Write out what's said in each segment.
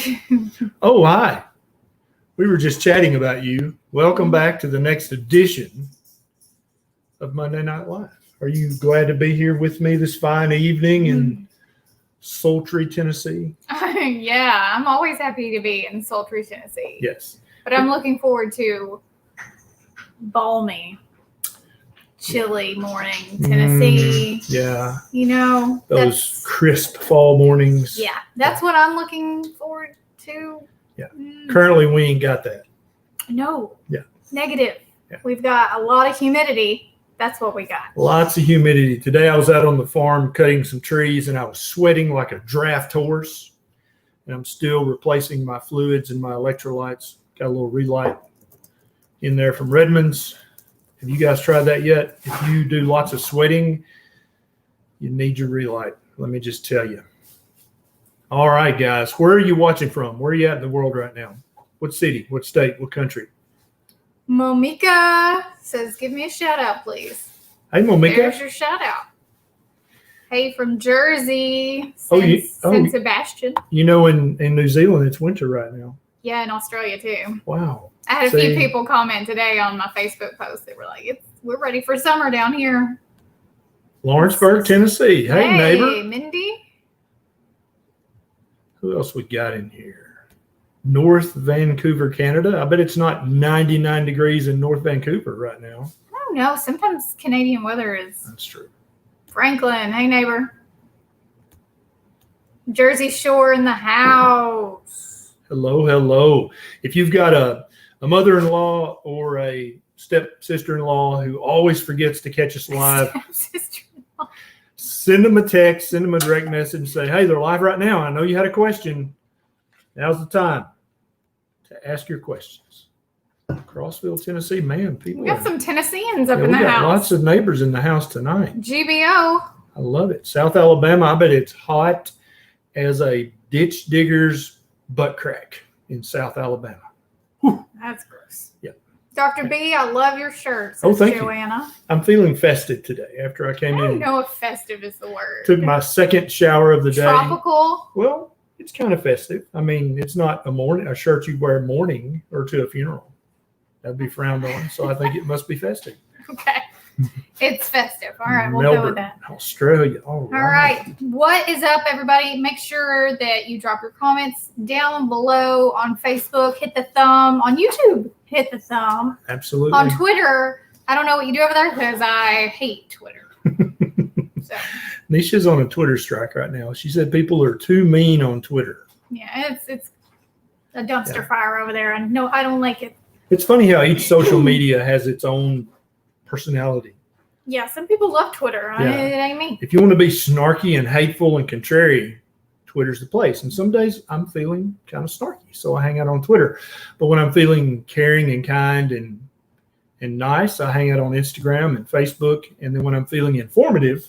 YouTube. Oh, hi. We were just chatting about you. Welcome back to the next edition of Monday Night Live. Are you glad to be here with me this fine evening in sultry Tennessee? Yeah, I'm always happy to be in sultry Tennessee. Yes. But I'm looking forward to balmy, chilly morning Tennessee. Yeah. You know, Those crisp fall mornings. Yeah, that's what I'm looking forward to. Yeah. Currently, we ain't got that. No. Yeah. Negative. Yeah. We've got a lot of humidity. That's what we got. Lots of humidity. Today, I was out on the farm cutting some trees, and I was sweating like a draft horse. And I'm still replacing my fluids and my electrolytes. Got a little relight in there from Redmond's. Have you guys tried that yet? If you do lots of sweating, you need your relight. Let me just tell you. All right, guys. Where are you watching from? Where are you at in the world right now? What city? What state? What country? Momika says, give me a shout out, please. Hey, Momika. There's your shout out. Hey, from Jersey, San Sebastian. You know, in New Zealand, it's winter right now. Yeah, in Australia, too. Wow. I had a few people comment today on my Facebook post. They were like, we're ready for summer down here. Lawrenceburg, Tennessee. Hey, neighbor. Hey, Mindy. Who else we got in here? North Vancouver, Canada. I bet it's not 99 degrees in North Vancouver right now. I don't know. Sometimes Canadian weather is. That's true. Franklin. Hey, neighbor. Jersey Shore in the house. Hello, hello. If you've got a mother-in-law or a step-sister-in-law who always forgets to catch us live, send them a text, send them a direct message and say, hey, they're live right now. I know you had a question. Now's the time to ask your questions. Crossville, Tennessee, man, people. We got some Tennesseans up in the we got house. Lots of neighbors in the house tonight. GBO. I love it. South Alabama, I bet it's hot as a ditch digger's butt crack in South Alabama. Whew. That's gross. Yeah. Dr. B, I love your shirt. Thank Joanna. you. I'm feeling festive today after I came in. I don't know if festive is the word. Took my second shower of the day. Tropical. Well, it's kind of festive. I mean, it's not a shirt you wear morning or to a funeral. That'd be frowned on. So I think it must be festive. Okay. It's festive. All right. We'll Melbourne, go with that. Australia. All right. What is up, everybody? Make sure that you drop your comments down below on Facebook. Hit the thumb. On YouTube, hit the thumb. Absolutely. On Twitter, I don't know what you do over there because I hate Twitter. So. NEISHA's on a Twitter strike right now. She said people are too mean on Twitter. Yeah, it's a dumpster fire over there. And no, I don't like it. It's funny how each social media has its own personality. Yeah, some people love Twitter. Yeah. It ain't me. If you want to be snarky and hateful and contrary, Twitter's the place. And some days I'm feeling kind of snarky, so I hang out on Twitter. But when I'm feeling caring and kind and nice, I hang out on Instagram and Facebook. And then when I'm feeling informative,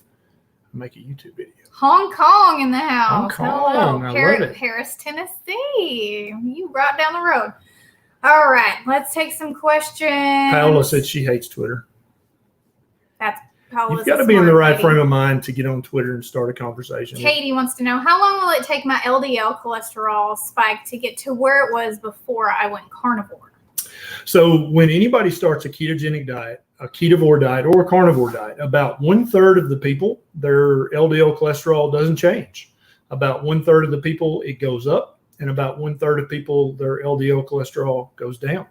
I make a YouTube video. Hong Kong in the house. Hong Kong. Hello. I love it. Paris, Tennessee. You right down the road. All right, let's take some questions. Paola said she hates Twitter. That's Paola's. You've got to be in the right frame of mind to get on Twitter and start a conversation. Katie wants to know, how long will it take my LDL cholesterol spike to get to where it was before I went carnivore? So when anybody starts a ketogenic diet, a Ketovore diet, or a carnivore diet, about 1/3 of the people, their LDL cholesterol doesn't change. About 1/3 of the people, it goes up. And about 1/3 of people, their LDL cholesterol goes down.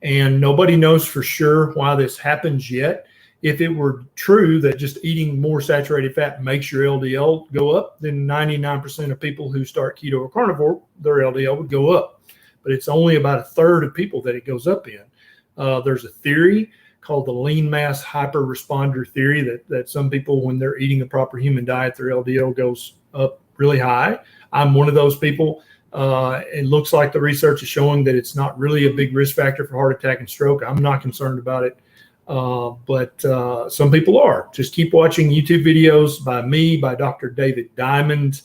And nobody knows for sure why this happens yet. If it were true that just eating more saturated fat makes your LDL go up, then 99% of people who start keto or carnivore, their LDL would go up. But it's only about 1/3 of people that it goes up in. There's a theory called the lean mass hyperresponder theory that some people, when they're eating a proper human diet, their LDL goes up really high. I'm one of those people. It looks like the research is showing that it's not really a big risk factor for heart attack and stroke. I'm not concerned about it. But some people are. Just keep watching YouTube videos by me, by Dr. David Diamond,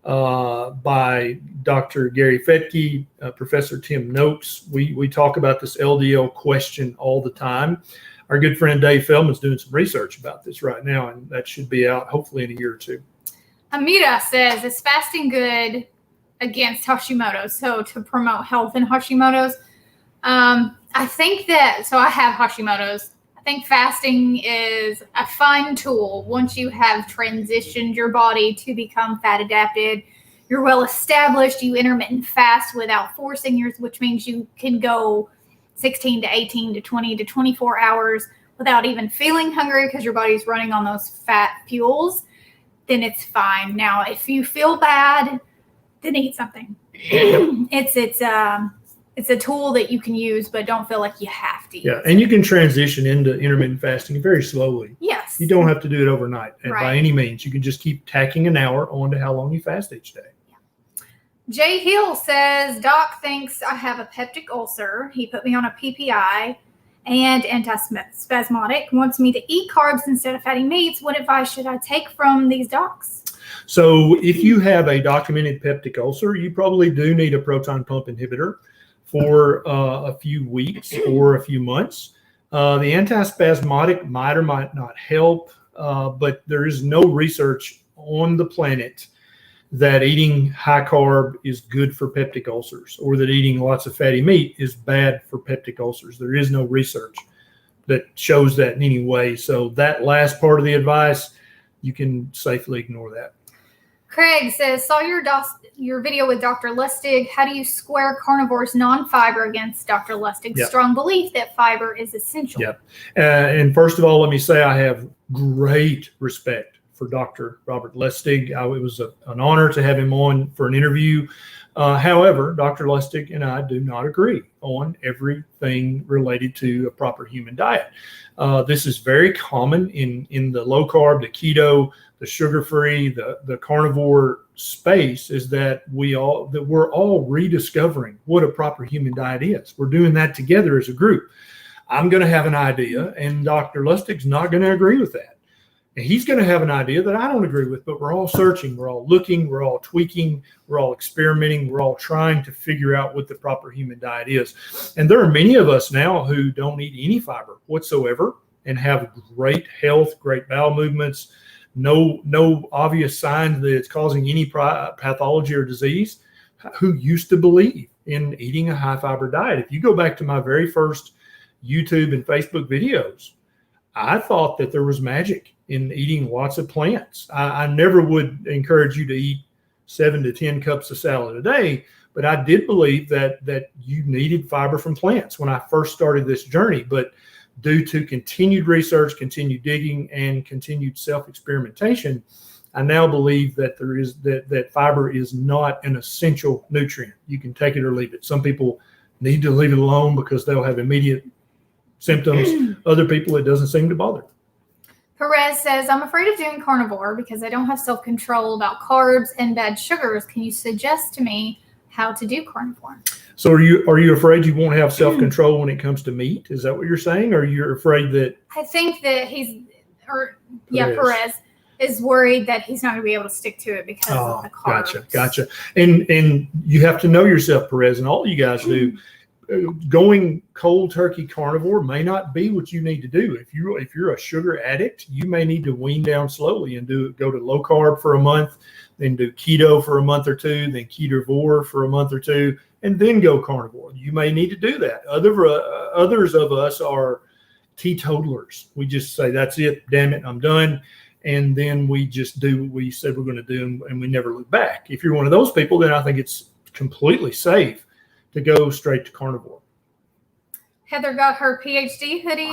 by Dr. Gary Fettke, Professor Tim Noakes. We talk about this LDL question all the time. Our good friend Dave Feldman's doing some research about this right now, and that should be out hopefully in a year or two. Amita says, is fasting good against Hashimoto's. So to promote health in Hashimoto's, I think that, so I have Hashimoto's. I think fasting is a fine tool once you have transitioned your body to become fat adapted. You're well established. You intermittent fast without forcing yours, which means you can go 16 to 18 to 20 to 24 hours without even feeling hungry because your body's running on those fat fuels. Then it's fine. Now, if you feel bad, then eat something. It's a tool that you can use, but don't feel like you have to use. Yeah, and you can transition into intermittent fasting very slowly. Yes. You don't have to do it overnight Right. by any means. You can just keep tacking an hour onto how long you fast each day. Jay Hill says, Doc thinks I have a peptic ulcer. He put me on a PPI and antispasmodic, wants me to eat carbs instead of fatty meats. What advice should I take from these docs? So if you have a documented peptic ulcer, you probably do need a proton pump inhibitor for a few weeks or a few months. The antispasmodic might or might not help, but there is no research on the planet that eating high carb is good for peptic ulcers or that eating lots of fatty meat is bad for peptic ulcers. There is no research that shows that in any way. So that last part of the advice, you can safely ignore that. Craig says, saw your video with Dr. Lustig. How do you square carnivore's non-fiber against Dr. Lustig's Yep. strong belief that fiber is essential? Yep. And first of all, let me say I have great respect for Dr. Robert Lustig. It was an honor to have him on for an interview. However, Dr. Lustig and I do not agree on everything related to a proper human diet. This is very common in the low carb, the keto, the sugar-free, the carnivore space, is that we're all rediscovering what a proper human diet is. We're doing that together as a group. I'm going to have an idea, and Dr. Lustig's not going to agree with that. And he's going to have an idea that I don't agree with, but we're all searching, we're all looking, we're all tweaking, we're all experimenting, we're all trying to figure out what the proper human diet is. And there are many of us now who don't eat any fiber whatsoever and have great health, great bowel movements, no obvious signs that it's causing any pathology or disease, who used to believe in eating a high fiber diet. If you go back to my very first YouTube and Facebook videos, I thought that there was magic in eating lots of plants. I never would encourage you to eat 7 to 10 cups of salad a day, but I did believe that you needed fiber from plants when I first started this journey. But due to continued research, continued digging, and continued self-experimentation, I now believe that that fiber is not an essential nutrient. You can take it or leave it. Some people need to leave it alone because they'll have immediate symptoms. Other people, it doesn't seem to bother. Perez says, I'm afraid of doing carnivore because I don't have self-control about carbs and bad sugars. Can you suggest to me how to do carnivore? So are you afraid you won't have self-control when it comes to meat? Is that what you're saying? Or you're afraid that... I think that Perez is worried that he's not going to be able to stick to it because of the carbs. Gotcha. And you have to know yourself, Perez, and all you guys do. Going cold turkey carnivore may not be what you need to do. If you're a sugar addict, you may need to wean down slowly and go to low carb for a month, then do keto for a month or two, then Ketovore for a month or two, and then go carnivore. You may need to do that. Others of us are teetotalers. We just say, that's it, damn it, I'm done. And then we just do what we said we're going to do, and we never look back. If you're one of those people, then I think it's completely safe to go straight to carnivore. Heather got her PhD hoodie.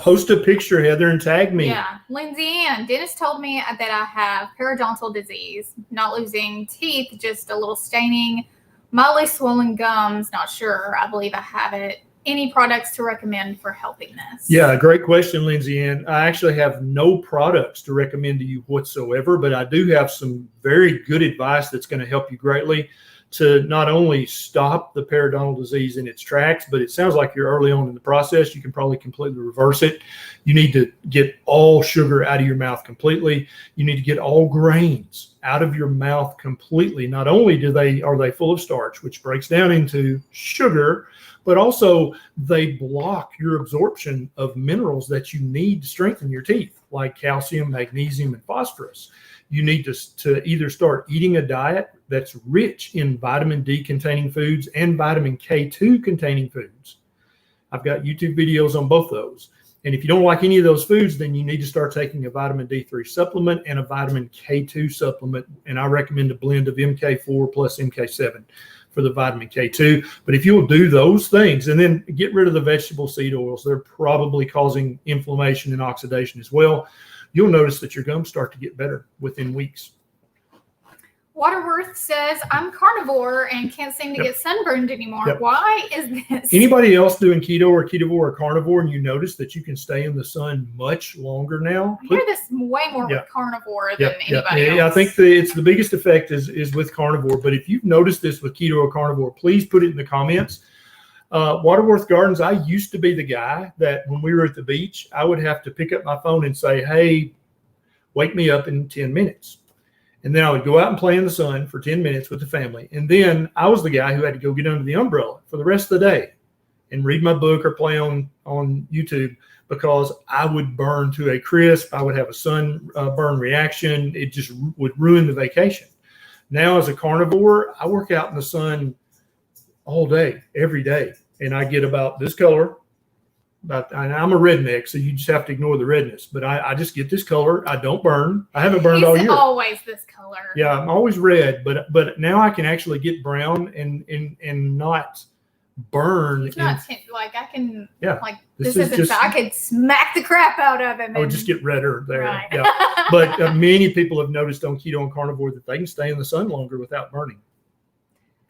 Post a picture, Heather, and tag me. Yeah. Lindsay Ann, Dennis told me that I have periodontal disease, not losing teeth, just a little staining, mildly swollen gums, not sure. I believe I have it. Any products to recommend for helping this? Yeah, great question, Lindsay Ann. I actually have no products to recommend to you whatsoever, but I do have some very good advice that's going to help you greatly to not only stop the periodontal disease in its tracks, but it sounds like you're early on in the process. You can probably completely reverse it. You need to get all sugar out of your mouth completely. You need to get all grains out of your mouth completely. Not only are they full of starch, which breaks down into sugar, but also they block your absorption of minerals that you need to strengthen your teeth, like calcium, magnesium, and phosphorus. You need to either start eating a diet that's rich in vitamin D containing foods and vitamin K2 containing foods. I've got YouTube videos on both those. And if you don't like any of those foods, then you need to start taking a vitamin D3 supplement and a vitamin K2 supplement. And I recommend a blend of MK4 plus MK7 for the vitamin K2. But if you'll do those things and then get rid of the vegetable seed oils, they're probably causing inflammation and oxidation as well. You'll notice that your gums start to get better within weeks. Waterworth says, I'm carnivore and can't seem to get sunburned anymore. Yep. Why is this? Anybody else doing keto or ketovore or carnivore, and you notice that you can stay in the sun much longer now? I hear this way more with carnivore than anybody else. Yeah, I think it's the biggest effect is with carnivore. But if you've noticed this with keto or carnivore, please put it in the comments. Waterworth Gardens, I used to be the guy that when we were at the beach, I would have to pick up my phone and say, hey, wake me up in 10 minutes. And then I would go out and play in the sun for 10 minutes with the family. And then I was the guy who had to go get under the umbrella for the rest of the day and read my book or play on YouTube, because I would burn to a crisp. I would have a sunburn reaction. It just would ruin the vacation. Now as a carnivore, I work out in the sun all day, every day. And I get about this color. And I'm a redneck, so you just have to ignore the redness. But I just get this color. I don't burn. I haven't burned all year. Always this color. Yeah, I'm always red, but now I can actually get brown and not burn. It's not like I can. Yeah, like this isn't. Just, I could smack the crap out of him. I would just get redder there. Right. Yeah, but many people have noticed on keto and carnivore that they can stay in the sun longer without burning.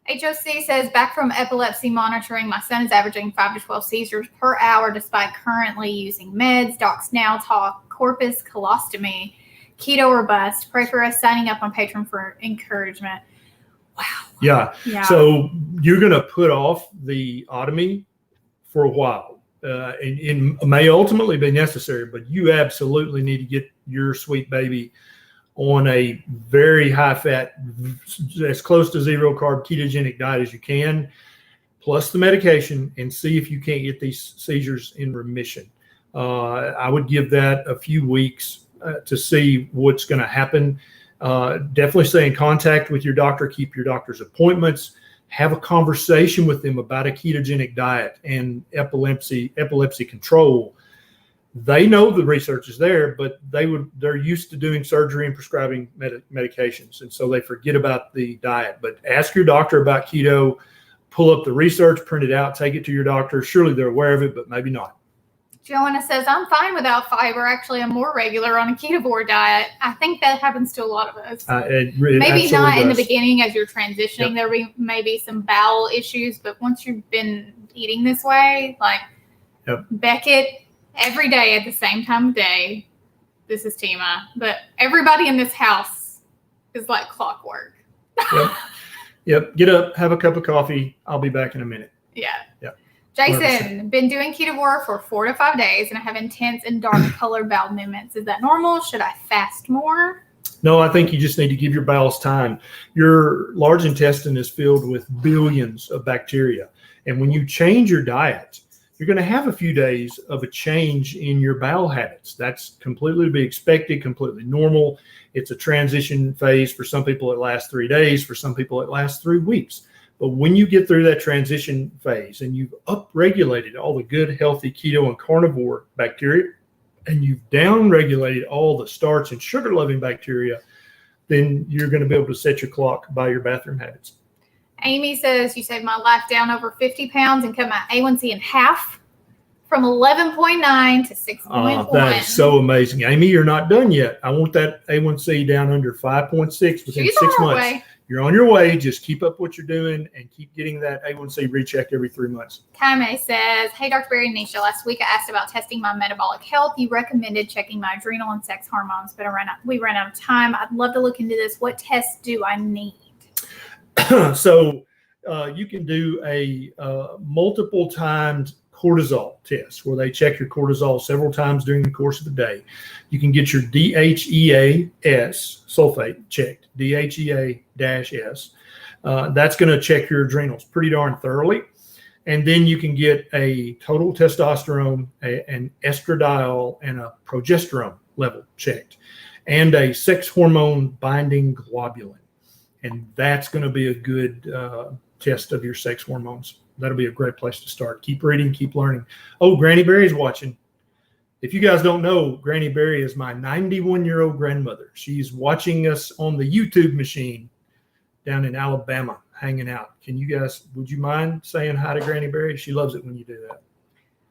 HOC says, back from epilepsy monitoring, my son is averaging 5 to 12 seizures per hour despite currently using meds. Docs now talk corpus colostomy, keto or bust. Pray for us. Signing up on Patreon for encouragement. Wow. Yeah. So you're going to put off the otomy for a while. And may ultimately be necessary, but you absolutely need to get your sweet baby on a very high fat, as close to zero carb ketogenic diet as you can, plus the medication, and see if you can't get these seizures in remission. I would give that a few weeks to see what's going to happen. Definitely stay in contact with your doctor, keep your doctor's appointments, have a conversation with them about a ketogenic diet and epilepsy control. They know the research is there, but they're used to doing surgery and prescribing medications. And so they forget about the diet. But ask your doctor about keto, pull up the research, print it out, take it to your doctor. Surely they're aware of it, but maybe not. Joanna says, I'm fine without fiber. Actually, I'm more regular on a Ketovore diet. I think that happens to a lot of us. Maybe not in the beginning as you're transitioning. There may be some bowel issues, but once you've been eating this way, like Beckett, every day at the same time of day, this is Tima, but everybody in this house is like clockwork. Yep. Get up, have a cup of coffee. I'll be back in a minute. Yeah. Yep. Jason, 100%. Been doing Ketovore for 4 to 5 days, and I have intense and dark colored bowel movements. Is that normal? Should I fast more? No, I think you just need to give your bowels time. Your large intestine is filled with billions of bacteria. And when you change your diet, you're going to have a few days of a change in your bowel habits. That's completely to be expected, completely normal. It's a transition phase. For some people, it lasts 3 days. For some people, it lasts 3 weeks. But when you get through that transition phase and you've upregulated all the good, healthy keto and carnivore bacteria, and you've downregulated all the starch and sugar-loving bacteria, then you're going to be able to set your clock by your bathroom habits. Amy says, you saved my life down over 50 pounds and cut my A1C in half from 11.9 to 6.1. That is so amazing. Amy, you're not done yet. I want that A1C down under 5.6 within 6 months. You're on your way. Just keep up what you're doing and keep getting that A1C rechecked every 3 months. Kaime says, hey, Dr. Barry and NEISHA, last week I asked about testing my metabolic health. You recommended checking my adrenal and sex hormones, but we ran out of time. I'd love to look into this. What tests do I need? So you can do a multiple timed cortisol test where they check your cortisol several times during the course of the day. You can get your DHEA-S sulfate checked, DHEA-S. That's going to check your adrenals pretty darn thoroughly. And then you can get a total testosterone, an estradiol, and a progesterone level checked, and a sex hormone binding globulin. And that's going to be a good test of your sex hormones. That'll be a great place to start. Keep reading, keep learning. Oh, Granny Barry's watching. If you guys don't know, Granny Barry is my 91-year-old grandmother. She's watching us on the YouTube machine down in Alabama, hanging out. Would you mind saying hi to Granny Barry? She loves it when you do that.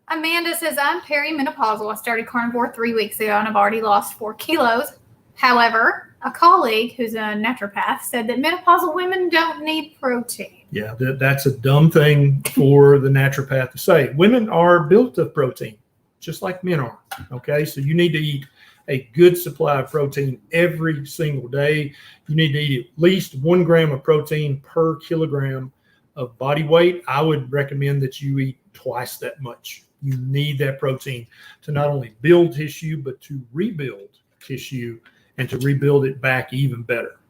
Amanda says, I'm perimenopausal. I started carnivore 3 weeks ago and I've already lost 4 kilos. However, a colleague who's a naturopath said that menopausal women don't need protein. Yeah, that's a dumb thing for the naturopath to say. Women are built of protein, just like men are. Okay, so you need to eat a good supply of protein every single day. You need to eat at least 1 gram of protein per kilogram of body weight. I would recommend that you eat twice that much. You need that protein to not only build tissue, but to rebuild tissue and to rebuild it back even better.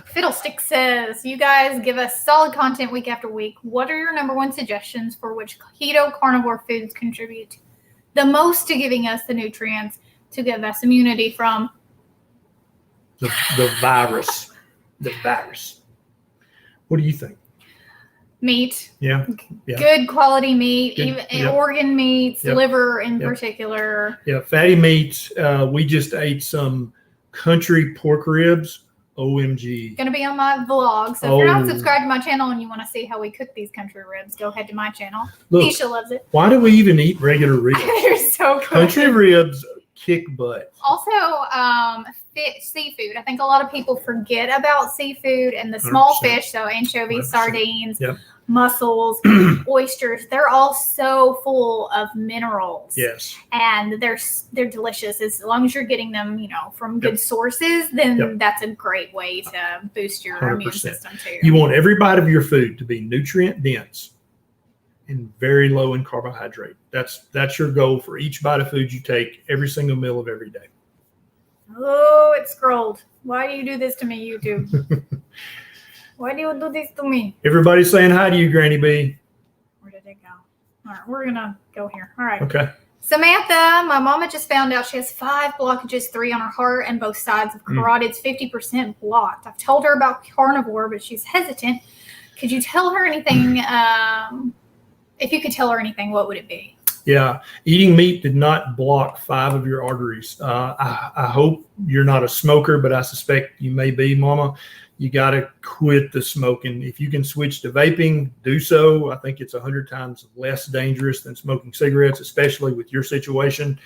Fiddlestick says, you guys give us solid content week after week. What are your number 1 suggestions for which keto carnivore foods contribute the most to giving us the nutrients to give us immunity from the virus? The virus. What do you think? Meat. Yeah. Good quality meat, Good, even organ meats, liver in particular. Yeah, fatty meats. We just ate some country pork ribs. OMG. Going to be on my vlog. So if you're not subscribed to my channel and you want to see how we cook these country ribs, go ahead to my channel. Look, NEISHA loves it. Why do we even eat regular ribs? They're so good. Country ribs kick butt. Also, seafood. I think a lot of people forget about seafood and the small 100%. fish. So anchovies, 100%. Sardines, Yep. mussels, oysters. They're all so full of minerals. Yes. And they're delicious. As long as you're getting them, from good sources, then that's a great way to boost your 100%. immune system too. You want every bite of your food to be nutrient dense and very low in carbohydrate. That's your goal for each bite of food you take every single meal of every day. Oh, it scrolled. Why do you do this to me, YouTube? Why do you do this to me? Everybody's saying hi to you, Granny B. Where did it go? All right, we're going to go here. All right. Okay. Samantha, my mama just found out she has 5 blockages, 3 on her heart and both sides of carotids, 50% blocked. I've told her about carnivore, but she's hesitant. Could you tell her anything? If you could tell her anything, what would it be? Yeah, eating meat did not block 5 of your arteries. I hope you're not a smoker, but I suspect you may be, Mama. You got to quit the smoking. If you can switch to vaping, do so. I think it's 100 times less dangerous than smoking cigarettes, especially with your situation.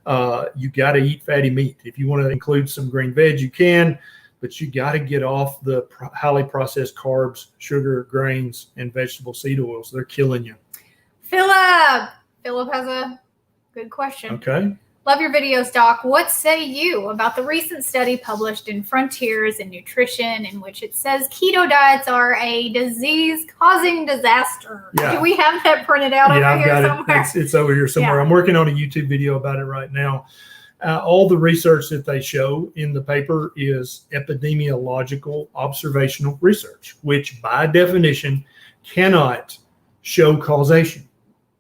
You got to eat fatty meat. If you want to include some green veg, you can, but you got to get off the highly processed carbs, sugar, grains, and vegetable seed oils. They're killing you. Philip has a good question. Okay. Love your videos, Doc. What say you about the recent study published in Frontiers in Nutrition in which it says keto diets are a disease-causing disaster? Yeah. Do we have that printed out over I've here got somewhere? It's over here somewhere. Yeah. I'm working on a YouTube video about it right now. All the research that they show in the paper is epidemiological observational research, which by definition cannot show causation.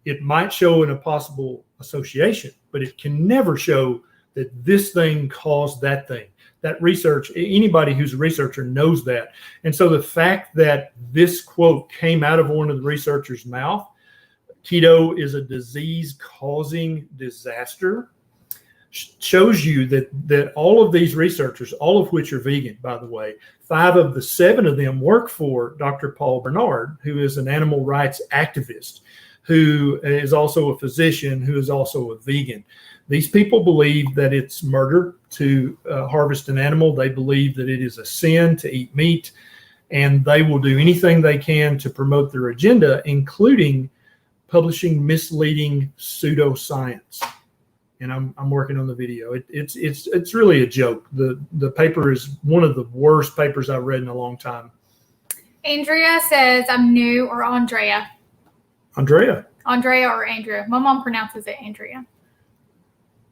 It might show in a possible association, but it can never show that this thing caused that thing. That research, anybody who's a researcher knows that. And so the fact that this quote came out of one of the researchers' mouth, keto is a disease-causing disaster, shows you that all of these researchers, all of which are vegan, by the way, 5 of the 7 of them work for Dr. Paul Bernard, who is an animal rights activist, who is also a physician, who is also a vegan. These people believe that it's murder to harvest an animal. They believe that it is a sin to eat meat, and they will do anything they can to promote their agenda, including publishing misleading pseudoscience. And I'm working on the video. It's really a joke. The paper is one of the worst papers I've read in a long time. Andrea says, I'm new, or Andrea. Andrea or Andrea. My mom pronounces it Andrea.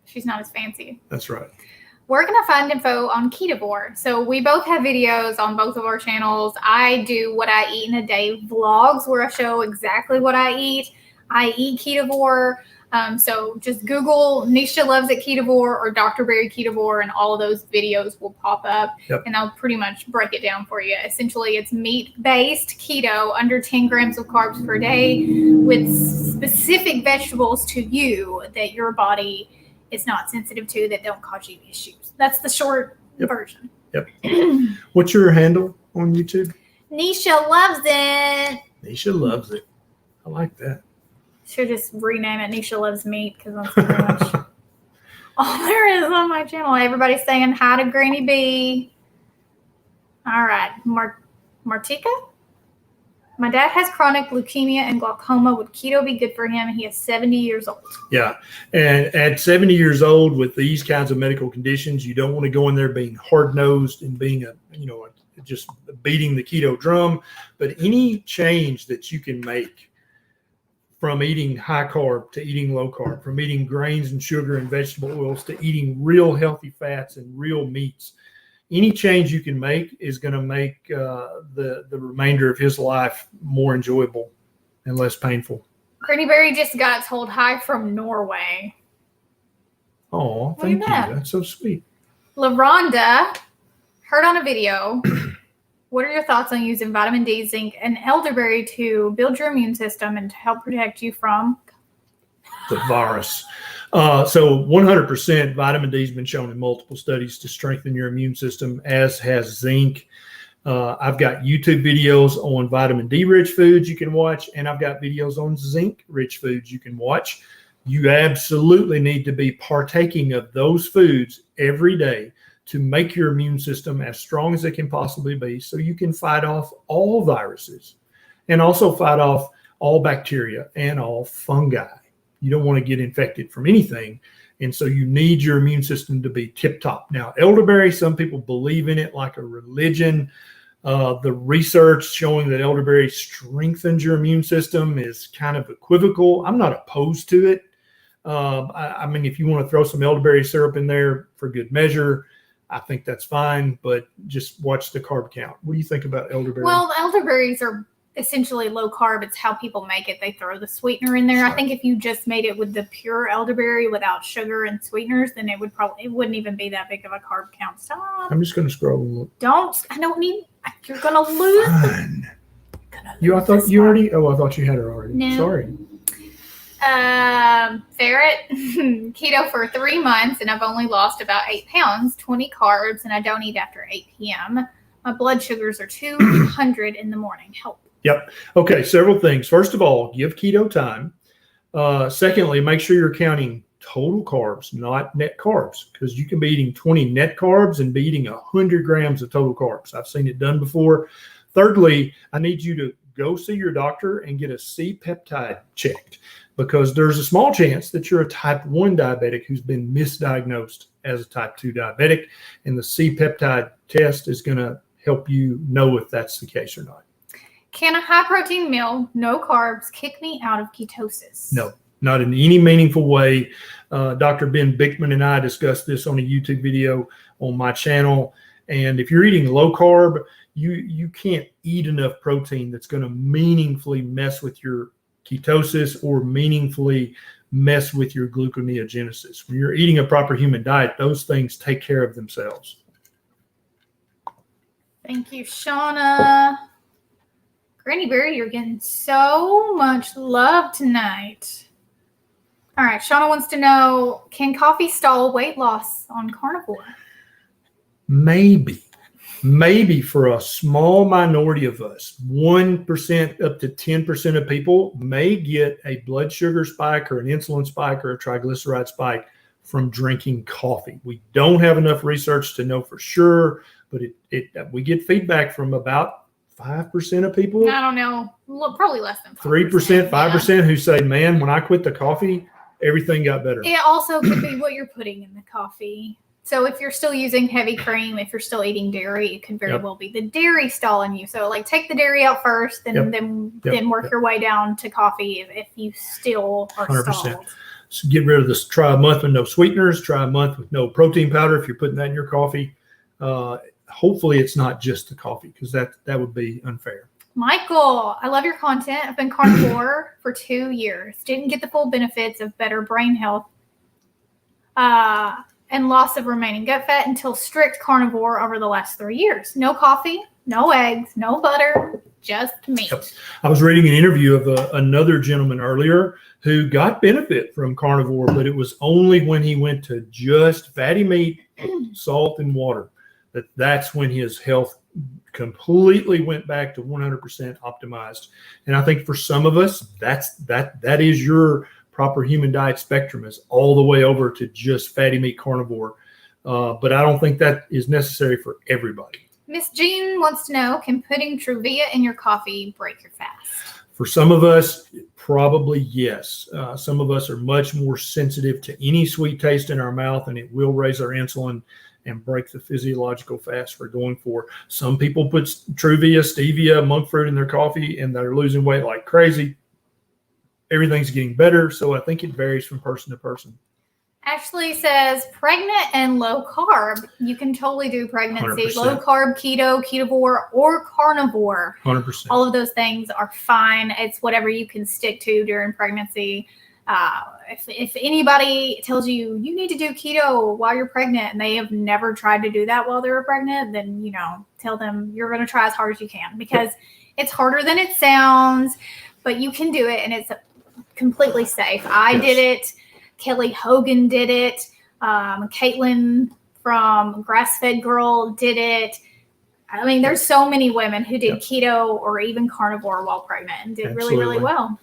She's not as fancy. That's right. Where can I find info on Ketovore? So we both have videos on both of our channels. I do what I eat in a day vlogs where I show exactly what I eat. I eat Ketovore. So just Google NEISHA Loves It Ketovore or Dr. Berry Ketovore, and all of those videos will pop up. Yep. And I'll pretty much break it down for you. Essentially, it's meat-based keto, under 10 grams of carbs per day, with specific vegetables to you that your body is not sensitive to, that don't cause you issues. That's the short version. Yep. What's your handle on YouTube? NEISHA Loves It. NEISHA Loves It. I like that. Should just rename it NEISHA Loves Meat, because that's pretty much all there is on my channel. Everybody's saying hi to Granny B. All right. Martika? My dad has chronic leukemia and glaucoma. Would keto be good for him? He is 70 years old. Yeah. And at 70 years old with these kinds of medical conditions, you don't want to go in there being hard-nosed and being just beating the keto drum. But any change that you can make, from eating high carb to eating low carb, from eating grains and sugar and vegetable oils to eating real healthy fats and real meats, any change you can make is going to make the remainder of his life more enjoyable and less painful. Granny Berry just got told hi from Norway. Oh, thank you. That's so sweet. LaRonda heard on a video. What are your thoughts on using vitamin D, zinc, and elderberry to build your immune system and to help protect you from the virus? So 100% vitamin D has been shown in multiple studies to strengthen your immune system, as has zinc. I've got YouTube videos on vitamin D-rich foods you can watch, and I've got videos on zinc-rich foods you can watch. You absolutely need to be partaking of those foods every day to make your immune system as strong as it can possibly be, so you can fight off all viruses and also fight off all bacteria and all fungi. You don't want to get infected from anything, and so you need your immune system to be tip-top. Now, elderberry, some people believe in it like a religion. The research showing that elderberry strengthens your immune system is kind of equivocal. I'm not opposed to it. I mean, if you want to throw some elderberry syrup in there for good measure, I think that's fine, but just watch the carb count. What do you think about elderberry? Well, the elderberries are essentially low carb. It's how people make it. They throw the sweetener in there. Sure. I think if you just made it with the pure elderberry without sugar and sweeteners, then it wouldn't even be that big of a carb count. Stop. I'm just going to scroll and look. I don't need, you're going to lose. Fine. I thought you had her already. No. Sorry. Ferret, keto for 3 months, and I've only lost about 8 pounds, 20 carbs, and I don't eat after 8 p.m. My blood sugars are 200 in the morning. Help. Yep. Okay, several things. First of all, give keto time. Secondly, make sure you're counting total carbs, not net carbs, because you can be eating 20 net carbs and be eating 100 grams of total carbs. I've seen it done before. Thirdly, I need you to go see your doctor and get a C-peptide checked, because there's a small chance that you're a type 1 diabetic who's been misdiagnosed as a type 2 diabetic, and the C-peptide test is going to help you know if that's the case or not. Can a high-protein meal, no carbs, kick me out of ketosis? No, not in any meaningful way. Dr. Ben Bickman and I discussed this on a YouTube video on my channel, and if you're eating low carb, you can't eat enough protein that's going to meaningfully mess with your ketosis or meaningfully mess with your gluconeogenesis. When you're eating a proper human diet, those things take care of themselves. Thank you, Shauna. Granny Berry, you're getting so much love tonight. All right, Shauna wants to know, can coffee stall weight loss on carnivore? Maybe for a small minority of us, 1% up to 10% of people may get a blood sugar spike or an insulin spike or a triglyceride spike from drinking coffee. We don't have enough research to know for sure, but we get feedback from about 5% of people. I don't know, probably less than 5%. 5% who say, man, when I quit the coffee, everything got better. It also could be what you're putting in the coffee. So if you're still using heavy cream, if you're still eating dairy, it could very well be the dairy stalling you. So like take the dairy out first, then work your way down to coffee if you still are 100%. Stalled. So get rid of this. Try a month with no sweeteners. Try a month with no protein powder if you're putting that in your coffee. Hopefully it's not just the coffee, because that would be unfair. Michael, I love your content. I've been carnivore for 2 years. Didn't get the full benefits of better brain health and loss of remaining gut fat until strict carnivore over the last 3 years. No coffee, no eggs, no butter, just meat. Yep. I was reading an interview of another gentleman earlier who got benefit from carnivore, but it was only when he went to just fatty meat, salt, and water that's when his health completely went back to 100% optimized. And I think for some of us, that is your proper human diet spectrum, is all the way over to just fatty meat carnivore. But I don't think that is necessary for everybody. Miss Jean wants to know, can putting Truvia in your coffee break your fast? For some of us, probably yes. Some of us are much more sensitive to any sweet taste in our mouth, and it will raise our insulin and break the physiological fast we're going for. Some people put Truvia, stevia, monk fruit in their coffee, and they're losing weight like crazy. Everything's getting better, so I think it varies from person to person. Ashley says, pregnant and low carb. You can totally do pregnancy. 100%. Low carb, keto, ketovore, or carnivore. 100%. All of those things are fine. It's whatever you can stick to during pregnancy. If anybody tells you you need to do keto while you're pregnant and they have never tried to do that while they were pregnant, then, tell them you're going to try as hard as you can, because it's harder than it sounds, but you can do it and it's completely safe. I did it. Kelly Hogan did it. Caitlin from Grass Fed Girl did it. I mean, there's so many women who did keto or even carnivore while pregnant and did really, really well.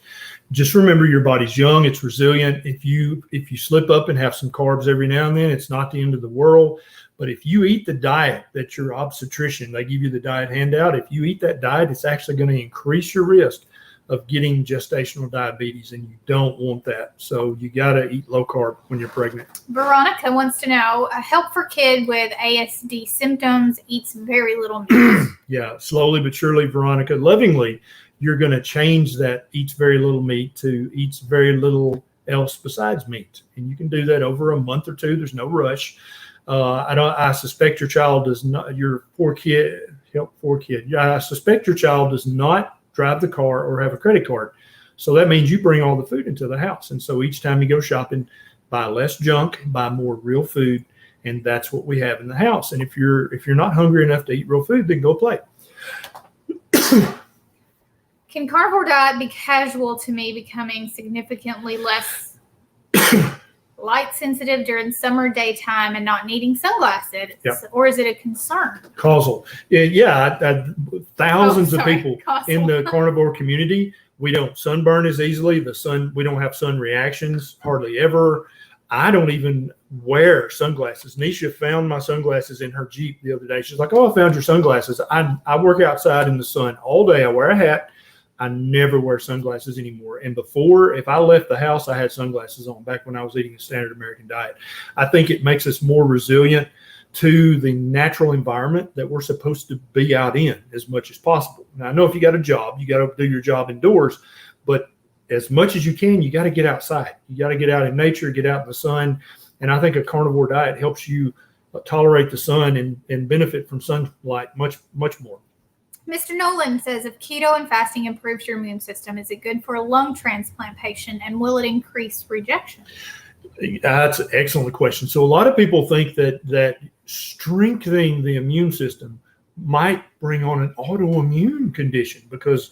Just remember, your body's young, it's resilient. If you slip up and have some carbs every now and then, it's not the end of the world. But if you eat the diet that your obstetrician, they give you the diet handout, if you eat that diet, it's actually going to increase your risk of getting gestational diabetes, and you don't want that. So you got to eat low carb when you're pregnant. Veronica wants to know, help for kid with ASD symptoms, eats very little meat. Yeah, slowly but surely, Veronica, lovingly, you're going to change that eats very little meat to eats very little else besides meat. And you can do that over a month or two. There's no rush. I suspect your child does not, your poor kid. Yeah, I suspect your child does not drive the car or have a credit card. So that means you bring all the food into the house. And so each time you go shopping, buy less junk, buy more real food. And that's what we have in the house. And if you're not hungry enough to eat real food, then go play. Can carnivore diet be casual to me becoming significantly less light sensitive during summer daytime and not needing sunglasses? Yep. Or is it a concern? Causal. Thousands of people in the carnivore community, we don't sunburn as easily. We don't have sun reactions hardly ever. I don't even wear sunglasses. NEISHA found my sunglasses in her Jeep the other day. She's like, "Oh, I found your sunglasses." I work outside in the sun all day. I wear a hat. I never wear sunglasses anymore. And before, if I left the house, I had sunglasses on back when I was eating a standard American diet. I think it makes us more resilient to the natural environment that we're supposed to be out in as much as possible. Now, I know if you got a job, you got to do your job indoors, but as much as you can, you got to get outside. You got to get out in nature, get out in the sun. And I think a carnivore diet helps you tolerate the sun and benefit from sunlight much, much more. Mr. Nolan says, if keto and fasting improves your immune system, is it good for a lung transplant patient, and will it increase rejection? That's an excellent question. So a lot of people think that strengthening the immune system might bring on an autoimmune condition, because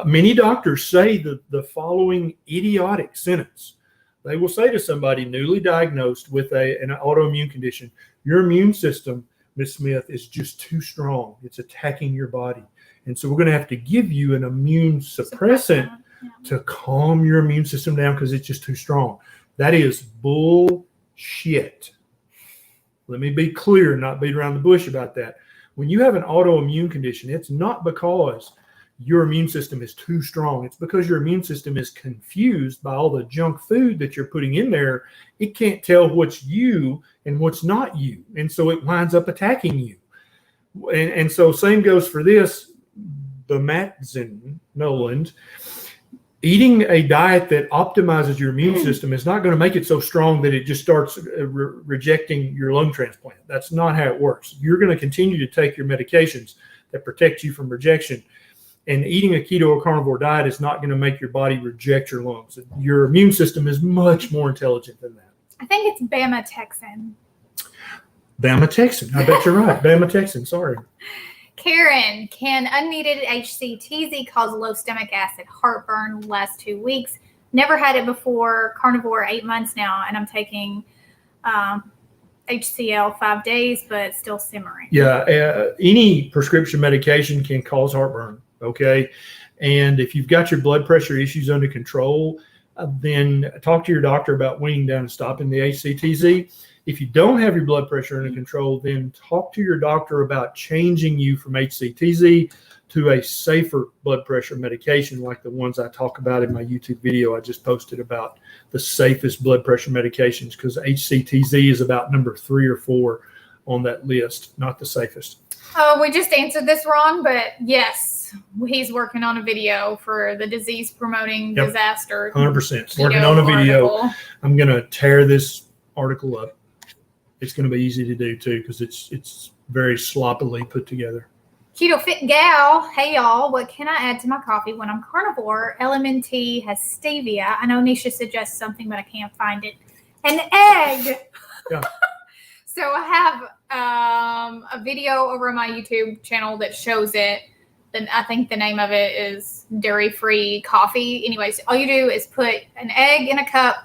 many doctors say the following idiotic sentence. They will say to somebody newly diagnosed with an autoimmune condition, your immune system, Ms. Smith, is just too strong. It's attacking your body. And so we're going to have to give you an immune suppressant to calm your immune system down because it's just too strong. That is bullshit. Let me be clear, not beat around the bush about that. When you have an autoimmune condition, it's not because your immune system is too strong. It's because your immune system is confused by all the junk food that you're putting in there. It can't tell what's you and what's not you. And so it winds up attacking you. And so same goes for this, Bamatzin Noland. Eating a diet that optimizes your immune system is not going to make it so strong that it just starts rejecting your lung transplant. That's not how it works. You're going to continue to take your medications that protect you from rejection. And eating a keto or carnivore diet is not going to make your body reject your lungs. Your immune system is much more intelligent than that. I think it's Bama Texan. Bama Texan. I bet you're right. Bama Texan. Sorry. Karen, can unneeded HCTZ cause low stomach acid, heartburn, last 2 weeks? Never had it before. Carnivore 8 months now, and I'm taking HCl 5 days, but still simmering. Yeah, any prescription medication can cause heartburn, okay? And if you've got your blood pressure issues under control, then talk to your doctor about weaning down and stopping the HCTZ. If you don't have your blood pressure under control, then talk to your doctor about changing you from HCTZ to a safer blood pressure medication like the ones I talk about in my YouTube video I just posted about the safest blood pressure medications, because HCTZ is about number 3 or 4 on that list, not the safest. Oh, we just answered this wrong, but yes, he's working on a video for the disease promoting disaster. 100%. Working on a video. Article. I'm going to tear this article up. It's going to be easy to do too, because it's very sloppily put together. Keto Fit Gal, hey y'all, what can I add to my coffee when I'm carnivore? LMNT has stevia. I know NEISHA suggests something, but I can't find it. An egg. Yeah. So I have a video over on my YouTube channel that shows it. Then I think the name of it is dairy-free coffee. Anyways, all you do is put an egg in a cup,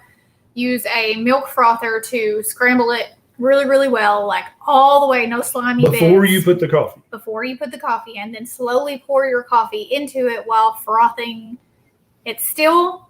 use a milk frother to scramble it really, really well, like all the way, no slimy bits. Before you put the coffee. Before you put the coffee in, then slowly pour your coffee into it while frothing. It's still,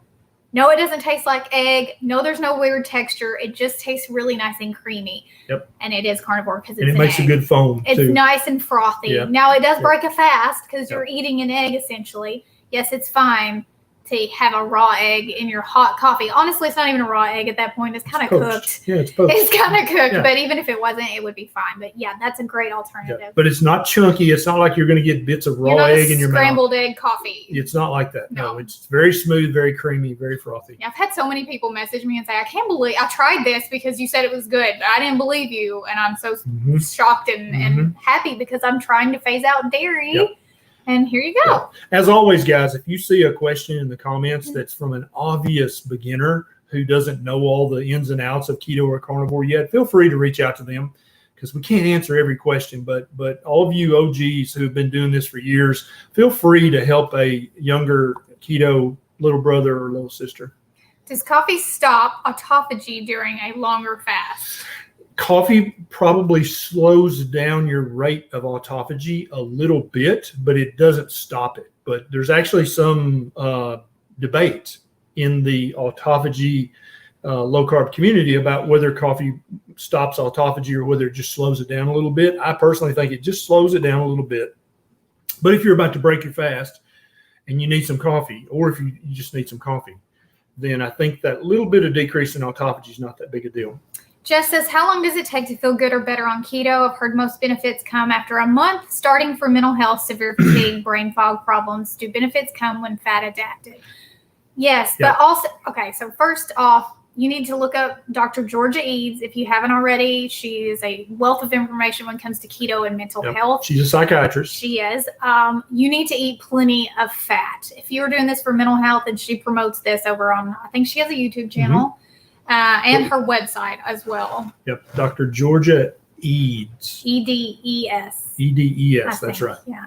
no, it doesn't taste like egg. No, there's no weird texture. It just tastes really nice and creamy. Yep. And it is carnivore because it's and it makes egg. a good foam It's too. nice and frothy. Yep. Now, it does Yep. break a fast because Yep. you're eating an egg essentially. Yes, it's fine to have a raw egg in your hot coffee. Honestly, it's not even a raw egg at that point. It's kind of cooked. Yeah, it's poached. It's kind of cooked, Yeah. but even if it wasn't, it would be fine. But yeah, that's a great alternative. Yeah. But it's not chunky. It's not like you're going to get bits of You're raw not egg in your mouth. scrambled egg coffee. It's not like that. No, No. it's very smooth, very creamy, very frothy. Yeah, I've had so many people message me and say, I can't believe I tried this because you said it was good, but I didn't believe you. And I'm so shocked and happy because I'm trying to phase out dairy. Yep. And here you go. As always, guys, if you see a question in the comments that's from an obvious beginner who doesn't know all the ins and outs of keto or carnivore yet, feel free to reach out to them, because we can't answer every question. But all of you OGs who have been doing this for years, feel free to help a younger keto little brother or little sister. Does coffee stop autophagy during a longer fast? Coffee probably slows down your rate of autophagy a little bit, but it doesn't stop it. But there's actually some debate in the autophagy low-carb community about whether coffee stops autophagy or whether it just slows it down a little bit. I personally think it just slows it down a little bit. But if you're about to break your fast and you need some coffee, or if you just need some coffee, then I think that little bit of decrease in autophagy is not that big a deal. Jess says, how long does it take to feel good or better on keto? I've heard most benefits come after a month, starting for mental health, severe fatigue, brain fog problems. Do benefits come when fat adapted? Yes, Yeah. but also, okay, so first off, you need to look up Dr. Georgia Eads if you haven't already. She is a wealth of information when it comes to keto and mental health. She's a psychiatrist. She is. You need to eat plenty of fat. If you're doing this for mental health, and she promotes this over on, I think she has a YouTube channel. And her website as well. Yep, Dr. Georgia Eads. EDES. EDES, that's right. Yeah.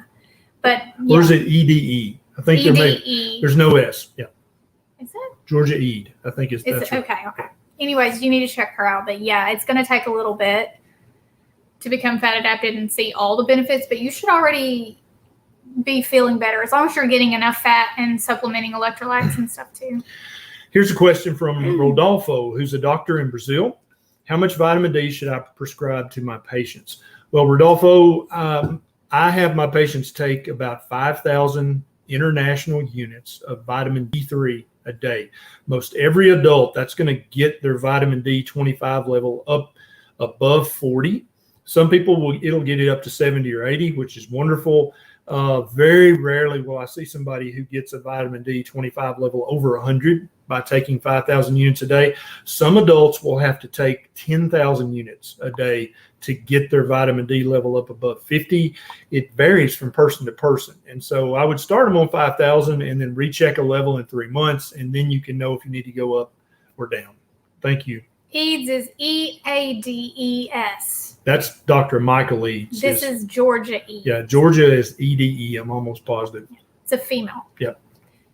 But Or is it EDE? I think there's no S. Yeah. Is it? Georgia Ead, I think that's right. Okay. Anyways, you need to check her out. But yeah, it's going to take a little bit to become fat adapted and see all the benefits, but you should already be feeling better as long as you're getting enough fat and supplementing electrolytes and stuff too. Here's a question from Rodolfo, who's a doctor in Brazil. How much vitamin D should I prescribe to my patients? Well, Rodolfo, I have my patients take about 5,000 international units of vitamin D3 a day. Most every adult, that's going to get their vitamin D 25 level up above 40. Some people it'll get it up to 70 or 80, which is wonderful. Very rarely will I see somebody who gets a vitamin D 25 level over 100 by taking 5,000 units a day. Some adults will have to take 10,000 units a day to get their vitamin D level up above 50. It varies from person to person. And so I would start them on 5,000 and then recheck a level in 3 months, and then you can know if you need to go up or down. Thank you. Eads is EADES. That's Dr. Michael Eads. This is Georgia Eads. Yeah, Georgia is EDE. I'm almost positive. It's a female. Yep.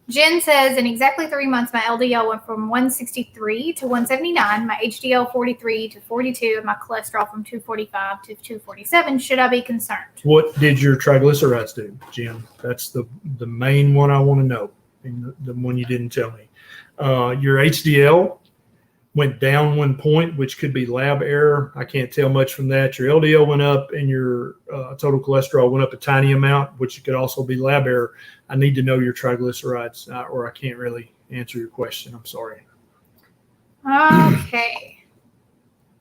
Jen says, in exactly 3 months, my LDL went from 163 to 179, my HDL 43 to 42, and my cholesterol from 245 to 247. Should I be concerned? What did your triglycerides do, Jen? That's the main one I want to know, and the one you didn't tell me. Your HDL went down 1 point, which could be lab error. I can't tell much from that. Your LDL went up and your total cholesterol went up a tiny amount, which could also be lab error. I need to know your triglycerides or I can't really answer your question. I'm sorry. Okay.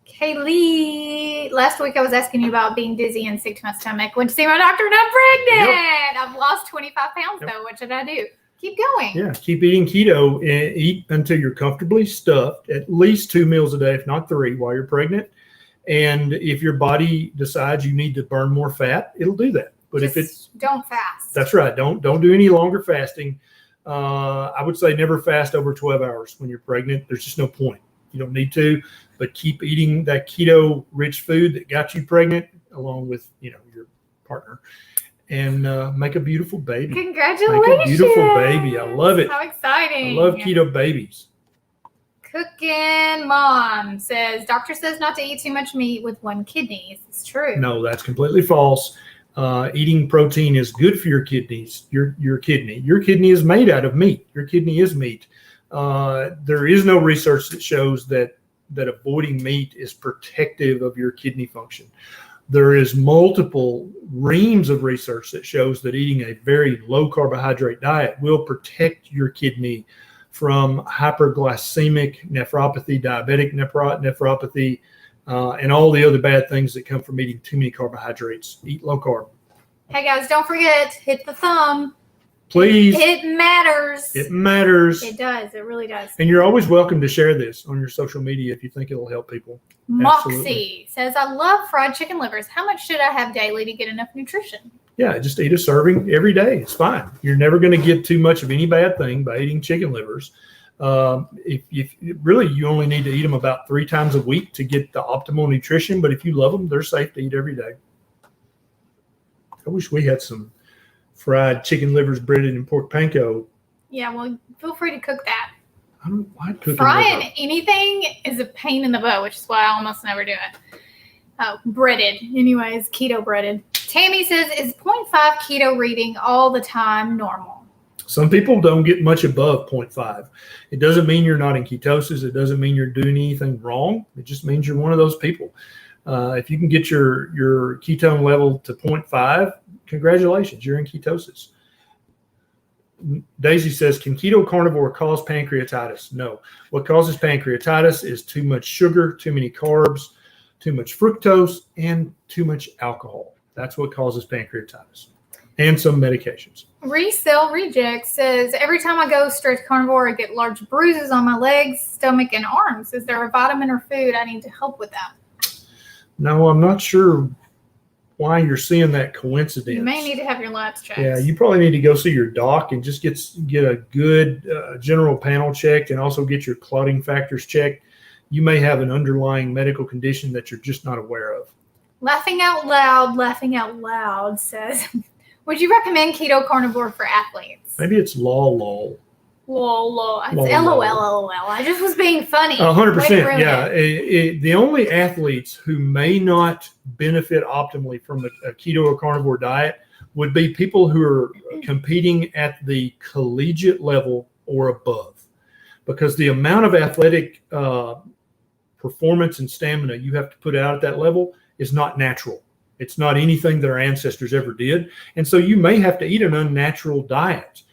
Kaylee, last week I was asking you about being dizzy and sick to my stomach. Went to see my doctor and I'm pregnant. Yep. I've lost 25 pounds though. What should I do? Keep going. Yeah, keep eating keto and eat until you're comfortably stuffed, at least 2 meals a day, if not 3, while you're pregnant. And if your body decides you need to burn more fat, it'll do that. But if it's don't fast. That's right. Don't do any longer fasting. I would say never fast over 12 hours when you're pregnant. There's just no point. You don't need to, but keep eating that keto rich food that got you pregnant, along with your partner. And make a beautiful baby. Congratulations. Make a beautiful baby. I love it. How exciting. I love keto babies. Cooking Mom says, doctor says not to eat too much meat with one kidney. Is this true? No, that's completely false. Eating protein is good for your kidneys. Your kidney. Your kidney is made out of meat. Your kidney is meat. There is no research that shows that avoiding meat is protective of your kidney function. There is multiple reams of research that shows that eating a very low carbohydrate diet will protect your kidney from hyperglycemic nephropathy, diabetic nephropathy, and all the other bad things that come from eating too many carbohydrates. Eat low carb. Hey guys, don't forget, hit the thumb. Please. It matters. It matters. It does. It really does. And you're always welcome to share this on your social media if you think it'll help people. Moxie Absolutely. says, I love fried chicken livers. How much should I have daily to get enough nutrition? Yeah, just eat a serving every day. It's fine. You're never going to get too much of any bad thing by eating chicken livers. If really, you only need to eat them about 3 times a week to get the optimal nutrition. But if you love them, they're safe to eat every day. I wish we had some fried chicken livers breaded in pork panko. Yeah, well, feel free to cook that. I don't like cooking. Frying anything is a pain in the butt, which is why I almost never do it. Oh, breaded. Anyways, keto breaded. Tammy says, is 0.5 keto reading all the time normal? Some people don't get much above 0.5. It doesn't mean you're not in ketosis. It doesn't mean you're doing anything wrong. It just means you're one of those people. If you can get your ketone level to 0.5, congratulations, you're in ketosis. Daisy says, can keto carnivore cause pancreatitis? No. What causes pancreatitis is too much sugar, too many carbs, too much fructose, and too much alcohol. That's what causes pancreatitis. And some medications. Resell Reject says, every time I go straight to carnivore, I get large bruises on my legs, stomach, and arms. Is there a vitamin or food I need to help with that? No, I'm not sure why you're seeing that coincidence. You may need to have your labs checked. Yeah, you probably need to go see your doc and just get a good general panel checked and also get your clotting factors checked. You may have an underlying medical condition that you're just not aware of. Laughing Out Loud says, would you recommend keto carnivore for athletes? Maybe it's lol. Lol. It's LOL. I just was being funny. 100%. Yeah. The only athletes who may not benefit optimally from a keto or carnivore diet would be people who are competing at the collegiate level or above, because the amount of athletic performance and stamina you have to put out at that level is not natural. It's not anything that our ancestors ever did. And so you may have to eat an unnatural diet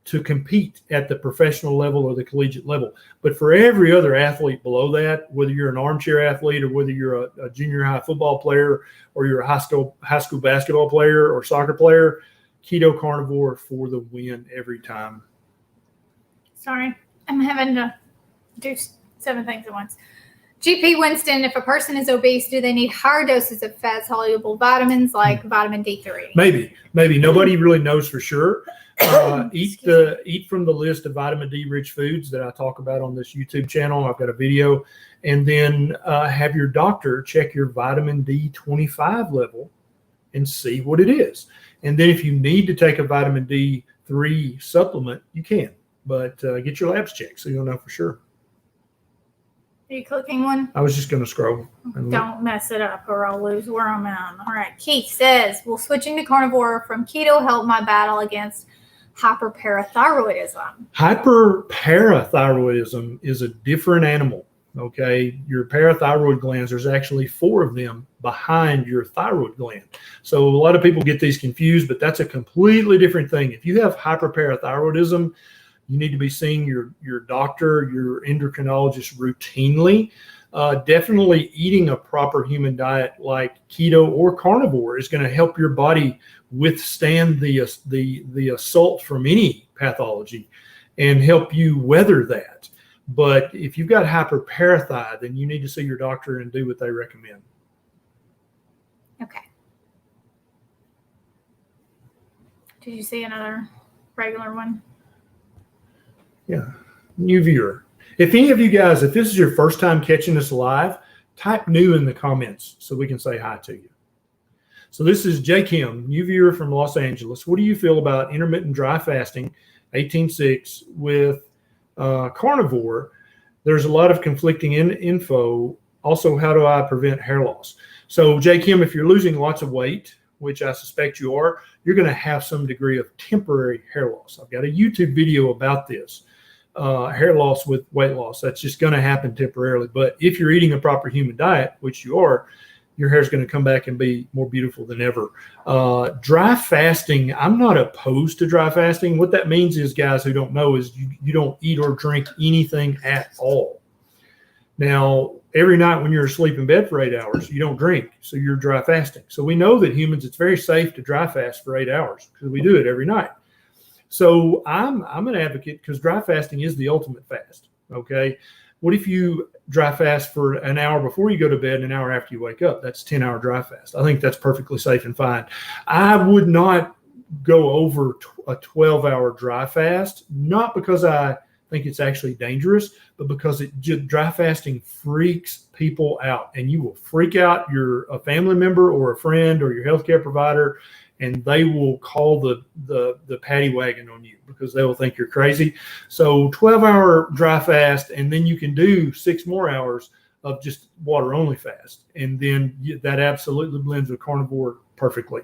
to compete at the professional level or the collegiate level. But for every other athlete below that, whether you're an armchair athlete or whether you're a junior high football player or you're a high school basketball player or soccer player, keto carnivore for the win every time. Sorry, I'm having to do 7 things at once. GP Winston, if a person is obese, do they need higher doses of fat-soluble vitamins like vitamin D3? Maybe. Nobody really knows for sure. Eat from the list of vitamin D-rich foods that I talk about on this YouTube channel. I've got a video. And then have your doctor check your vitamin D25 level and see what it is. And then if you need to take a vitamin D3 supplement, you can. But get your labs checked so you'll know for sure. Are you clicking one? I was just going to scroll. Don't mess it up or I'll lose where I'm at. All right. Keith says, will switching to carnivore from keto help my battle against hyperparathyroidism? Hyperparathyroidism is a different animal. Okay. Your parathyroid glands, there's actually 4 of them behind your thyroid gland. So a lot of people get these confused, but that's a completely different thing. If you have hyperparathyroidism, you need to be seeing your doctor, your endocrinologist routinely. Definitely eating a proper human diet like keto or carnivore is going to help your body withstand the assault from any pathology and help you weather that. But if you've got hyperparathy, then you need to see your doctor and do what they recommend. Okay. Did you see another regular one? Yeah, new viewer. If any of you guys, if this is your first time catching us live, type new in the comments so we can say hi to you. So this is J. Kim, new viewer from Los Angeles. What do you feel about intermittent dry fasting, 18-6, with carnivore? There's a lot of conflicting info. Also, how do I prevent hair loss? So J. Kim, if you're losing lots of weight, which I suspect you are, you're going to have some degree of temporary hair loss. I've got a YouTube video about this. Hair loss with weight loss. That's just going to happen temporarily. But if you're eating a proper human diet, which you are, your hair is going to come back and be more beautiful than ever. Dry fasting, I'm not opposed to dry fasting. What that means is, guys who don't know, is you don't eat or drink anything at all. Now, every night when you're asleep in bed for 8 hours, you don't drink, so you're dry fasting. So we know that humans, it's very safe to dry fast for 8 hours because we do it every night. So I'm an advocate because dry fasting is the ultimate fast, okay? What if you dry fast for an hour before you go to bed and an hour after you wake up? That's 10-hour dry fast. I think that's perfectly safe and fine. I would not go over a 12-hour dry fast, not because I think it's actually dangerous, but because dry fasting freaks people out, and you will freak out a family member or a friend or your healthcare provider, and they will call the paddy wagon on you because they will think you're crazy. So 12-hour dry fast, and then you can do 6 more hours of just water only fast. And then that absolutely blends with carnivore perfectly.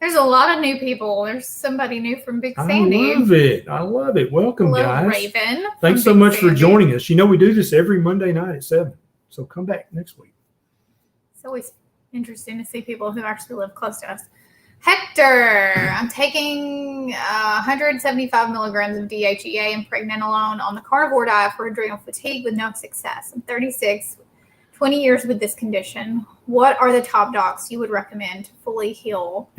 There's a lot of new people. There's somebody new from Big Sandy. I love it. Welcome, hello, guys. Raven. Thanks so much for joining us. You know, we do this every Monday night at 7. So come back next week. It's always interesting to see people who actually live close to us. Hector, I'm taking 175 milligrams of DHEA and pregnenolone on the carnivore diet for adrenal fatigue with no success. I'm 36, 20 years with this condition. What are the top docs you would recommend to fully heal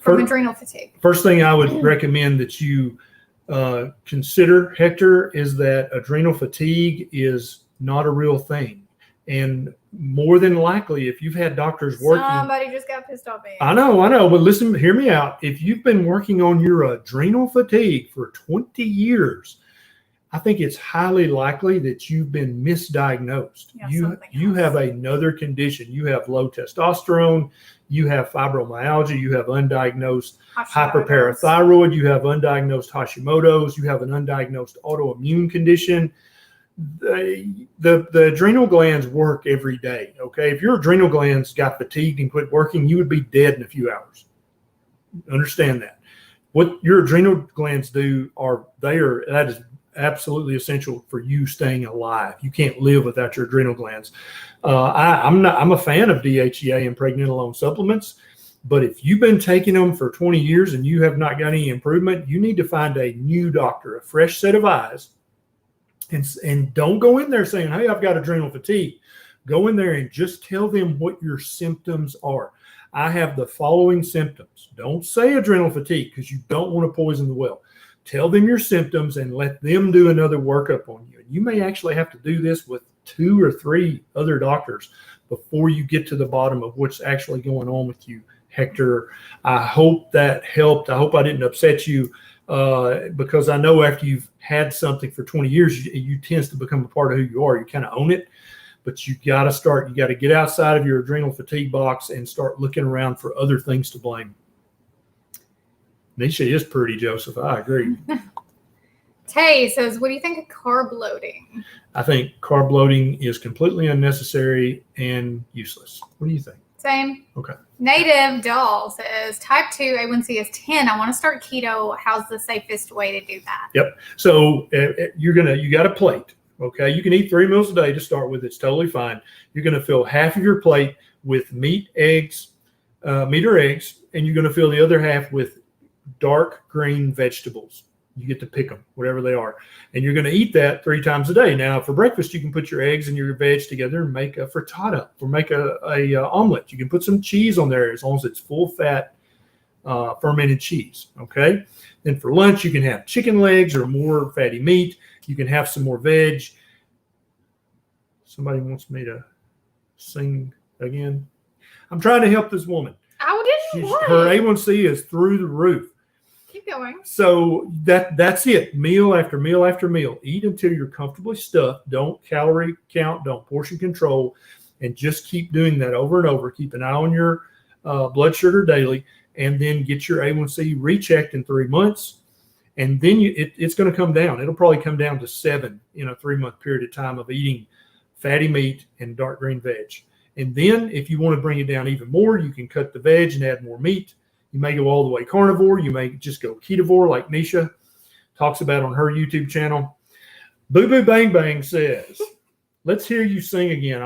from adrenal fatigue? First thing I would recommend that you consider, Hector, is that adrenal fatigue is not a real thing. And more than likely, if you've had doctors working... Somebody just got pissed off at me. I know. But listen, hear me out. If you've been working on your adrenal fatigue for 20 years, I think it's highly likely that you've been misdiagnosed. You have another condition. You have low testosterone. You have fibromyalgia. You have undiagnosed hyperparathyroid. You have undiagnosed Hashimoto's. You have an undiagnosed autoimmune condition. The adrenal glands work every day. Okay, if your adrenal glands got fatigued and quit working, you would be dead in a few hours. Understand that. What your adrenal glands do that is absolutely essential for you staying alive. You can't live without your adrenal glands. I'm a fan of DHEA and pregnenolone supplements, but if you've been taking them for 20 years and you have not got any improvement, you need to find a new doctor, a fresh set of eyes. And don't go in there saying, hey, I've got adrenal fatigue. Go in there and just tell them what your symptoms are. I have the following symptoms. Don't say adrenal fatigue because you don't want to poison the well. tell them your symptoms, and let them do another workup on you. And you may actually have to do this with 2 or 3 other doctors before you get to the bottom of what's actually going on with you, Hector. I hope that helped. I hope I didn't upset you, because I know after you've had something for 20 years, you tends to become a part of who you are. You kind of own it, but you got to get outside of your adrenal fatigue box and start looking around for other things to blame. NEISHA is pretty, Joseph. I agree. Tay says, what do you think of carb loading? I think carb loading is completely unnecessary and useless. What do you think? Same. Okay. Native Doll says, type 2 A1C is 10. I want to start keto. How's the safest way to do that? Yep. So you got a plate. Okay. You can eat 3 meals a day to start with. It's totally fine. You're going to fill half of your plate with meat or eggs, and you're going to fill the other half with dark green vegetables. You get to pick them, whatever they are. And you're going to eat that 3 times a day. Now, for breakfast, you can put your eggs and your veg together and make a frittata or make a omelet. You can put some cheese on there as long as it's full fat, fermented cheese. Okay. Then for lunch, you can have chicken legs or more fatty meat. You can have some more veg. Somebody wants me to sing again. I'm trying to help this woman. Her A1C is through the roof. Keep going. So that's it. Meal after meal after meal. Eat until you're comfortably stuffed. Don't calorie count. Don't portion control. And just keep doing that over and over. Keep an eye on your blood sugar daily. And then get your A1C rechecked in 3 months. And then it's going to come down. It'll probably come down to 7 in a 3-month period of time of eating fatty meat and dark green veg. And then if you want to bring it down even more, you can cut the veg and add more meat. You may go all the way carnivore. You may just go ketovore like NEISHA talks about on her YouTube channel. Boo Boo Bang Bang says, let's hear you sing again.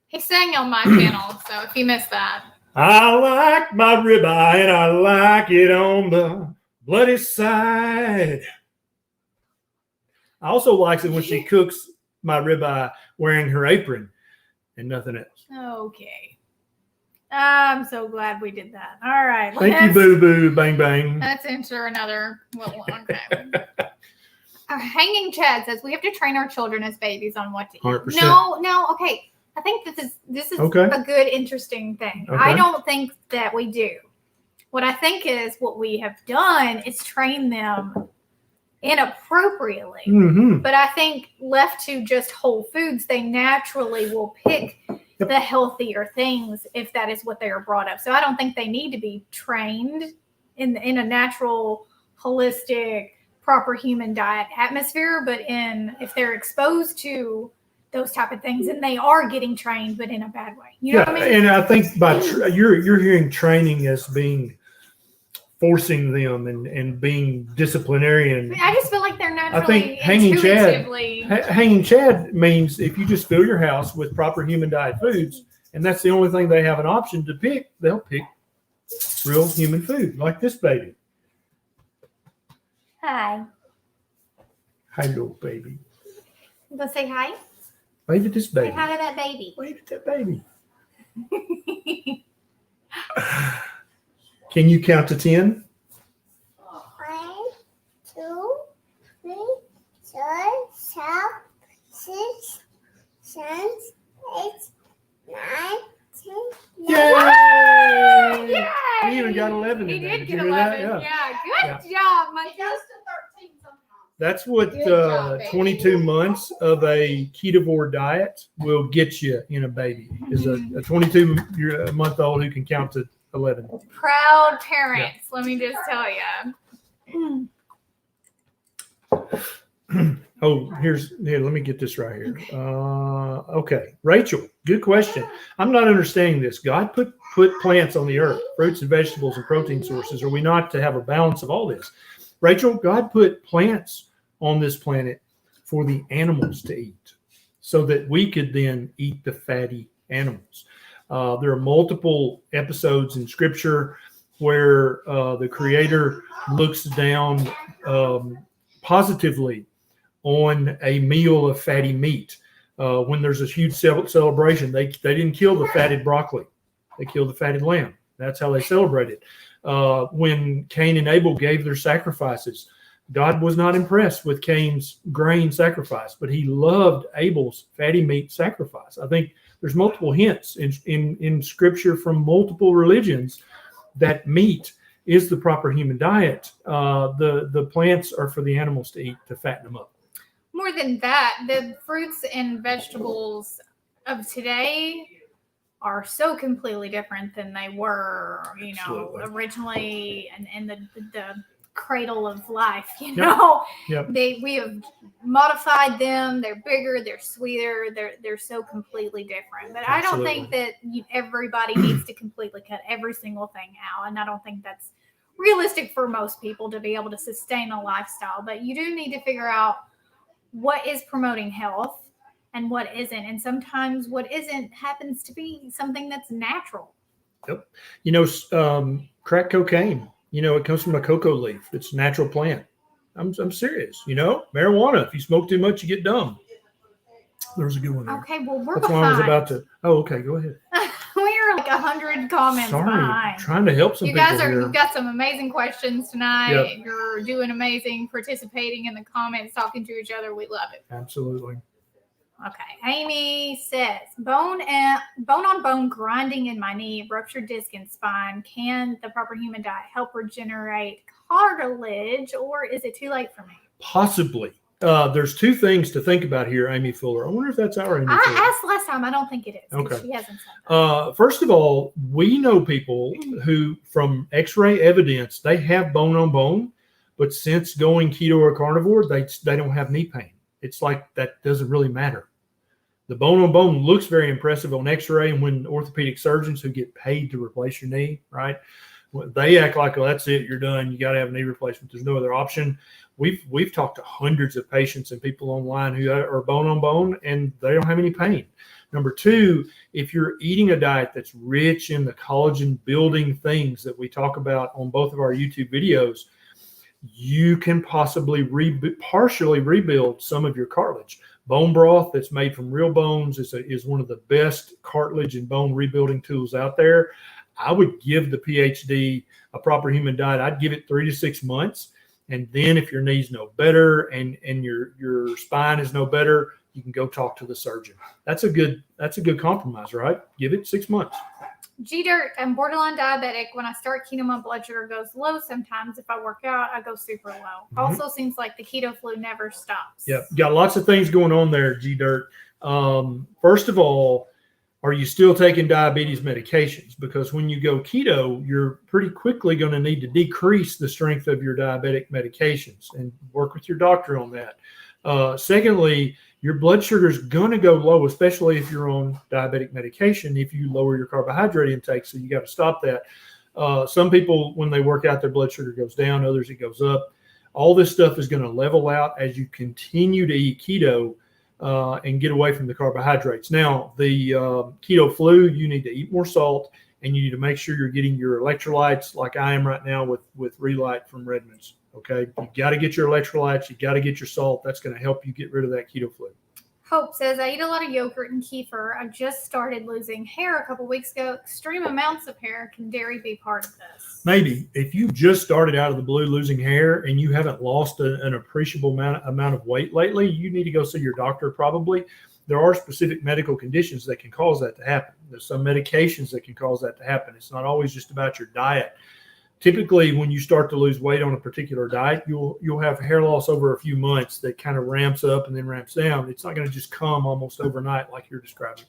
He sang on my channel, so if you missed that. I like my ribeye and I like it on the bloody side. I also like it when she cooks my ribeye wearing her apron and nothing else. Okay. I'm so glad we did that. All right. Thank you, Boo Boo Bang Bang. Let's enter another little one. Okay. Hanging Chad says we have to train our children as babies on what to eat. 100%. No. Okay. I think this is okay. a good, interesting thing. Okay. I don't think that we do. What I think is what we have done is train them inappropriately. Mm-hmm. But I think left to just whole foods, they naturally will pick the healthier things if that is what they are brought up. So I don't think they need to be trained in a natural, holistic, proper human diet atmosphere. But if they're exposed to those type of things, and they are getting trained, but in a bad way. You know what I mean? And I think by you're hearing training as being forcing them and being disciplinarian. I just feel like they're naturally. I think hanging Chad means if you just fill your house with proper human diet foods, and that's the only thing they have an option to pick, they'll pick real human food, like this baby. Hi. Hello, baby. You gonna say hi? Wave at this baby. Say hi to that baby. Wave at that baby. Can you count to 10? 1, 2, 3, 4, 5, 6, 7, 8, 9, 10. Yay! Yay! He even got 11 He in there. did Did get you hear 11. that? Yeah. Good job, Monkey. It goes to 13 sometimes. That's what Good job, baby. 22 months of a ketovore diet will get you in a baby. Is a 22-month-old who can count to 11. Proud parents, let me just tell you. Oh, here, let me get this right here. Okay. Rachel, good question. I'm not understanding this. God put plants on the earth, fruits and vegetables and protein sources. Are we not to have a balance of all this? Rachel, God put plants on this planet for the animals to eat so that we could then eat the fatty animals. There are multiple episodes in Scripture where the Creator looks down positively on a meal of fatty meat. When there's a huge celebration, they didn't kill the fatted broccoli. They killed the fatted lamb. That's how they celebrated. When Cain and Abel gave their sacrifices, God was not impressed with Cain's grain sacrifice, but he loved Abel's fatty meat sacrifice. I think there's multiple hints in scripture from multiple religions that meat is the proper human diet. The plants are for the animals to eat, to fatten them up. More than that, the fruits and vegetables of today are so completely different than they were, Absolutely. originally, and in the cradle of life. Yep. We have modified them. They're bigger. They're sweeter. They're so completely different. But I don't think that everybody needs to completely cut every single thing out, and I don't think that's realistic for most people to be able to sustain a lifestyle. But you do need to figure out what is promoting health and what isn't. And sometimes what isn't happens to be something that's natural. Yep. Crack cocaine, it comes from a cocoa leaf. It's a natural plant. I'm serious. Marijuana, if you smoke too much, you get dumb. There was a good one there. Okay, well, we're That's behind. why I was about to. Oh, okay, go ahead. We're like 100 comments behind. Trying to help some you people guys here. You've got some amazing questions tonight. Yep. You're doing amazing, participating in the comments, talking to each other. We love it. Absolutely. Okay, Amy says, bone on bone grinding in my knee, ruptured disc and spine. Can the proper human diet help regenerate cartilage, or is it too late for me? Possibly. There's two things to think about here, Amy Fuller. I wonder if that's our Amy Fuller. I asked last time. I don't think it is. Okay. She hasn't said that. First of all, we know people who, from X-ray evidence, they have bone on bone, but since going keto or carnivore, they don't have knee pain. It's like that doesn't really matter. The bone on bone looks very impressive on X-ray, and when orthopedic surgeons who get paid to replace your knee, right? They act like, well, that's it, you're done. You got to have a knee replacement. There's no other option. We've talked to hundreds of patients and people online who are bone on bone, and they don't have any pain. Number two, if you're eating a diet that's rich in the collagen building things that we talk about on both of our YouTube videos, you can possibly partially rebuild some of your cartilage. Bone broth that's made from real bones is one of the best cartilage and bone rebuilding tools out there. I would give the PhD a proper human diet. I'd give it 3 to 6 months. And then if your knee's no better and your spine is no better, you can go talk to the surgeon. That's a good compromise, right? Give it 6 months. G-Dirt, I'm borderline diabetic. When I start keto, my blood sugar goes low. Sometimes if I work out, I go super low. Mm-hmm. Also seems like the keto flu never stops. Yep. Got lots of things going on there, G-Dirt. First of all, are you still taking diabetes medications? Because when you go keto, you're pretty quickly going to need to decrease the strength of your diabetic medications and work with your doctor on that. Secondly, your blood sugar is going to go low, especially if you're on diabetic medication, if you lower your carbohydrate intake. So you got to stop that. Some people, when they work out, their blood sugar goes down. Others, it goes up. All this stuff is going to level out as you continue to eat keto and get away from the carbohydrates. Now, the keto flu, you need to eat more salt, and you need to make sure you're getting your electrolytes like I am right now with Relight from Redmond's. Okay, you got to get your electrolytes. You got to get your salt. That's going to help you get rid of that keto flu. Hope says, I eat a lot of yogurt and kefir. I just started losing hair a couple weeks ago. Extreme amounts of hair. Can dairy be part of this? Maybe. If you just started out of the blue losing hair and you haven't lost an appreciable amount of weight lately, you need to go see your doctor probably. There are specific medical conditions that can cause that to happen. There's some medications that can cause that to happen. It's not always just about your diet. Typically, when you start to lose weight on a particular diet, you'll have hair loss over a few months that kind of ramps up and then ramps down. It's not going to just come almost overnight like you're describing.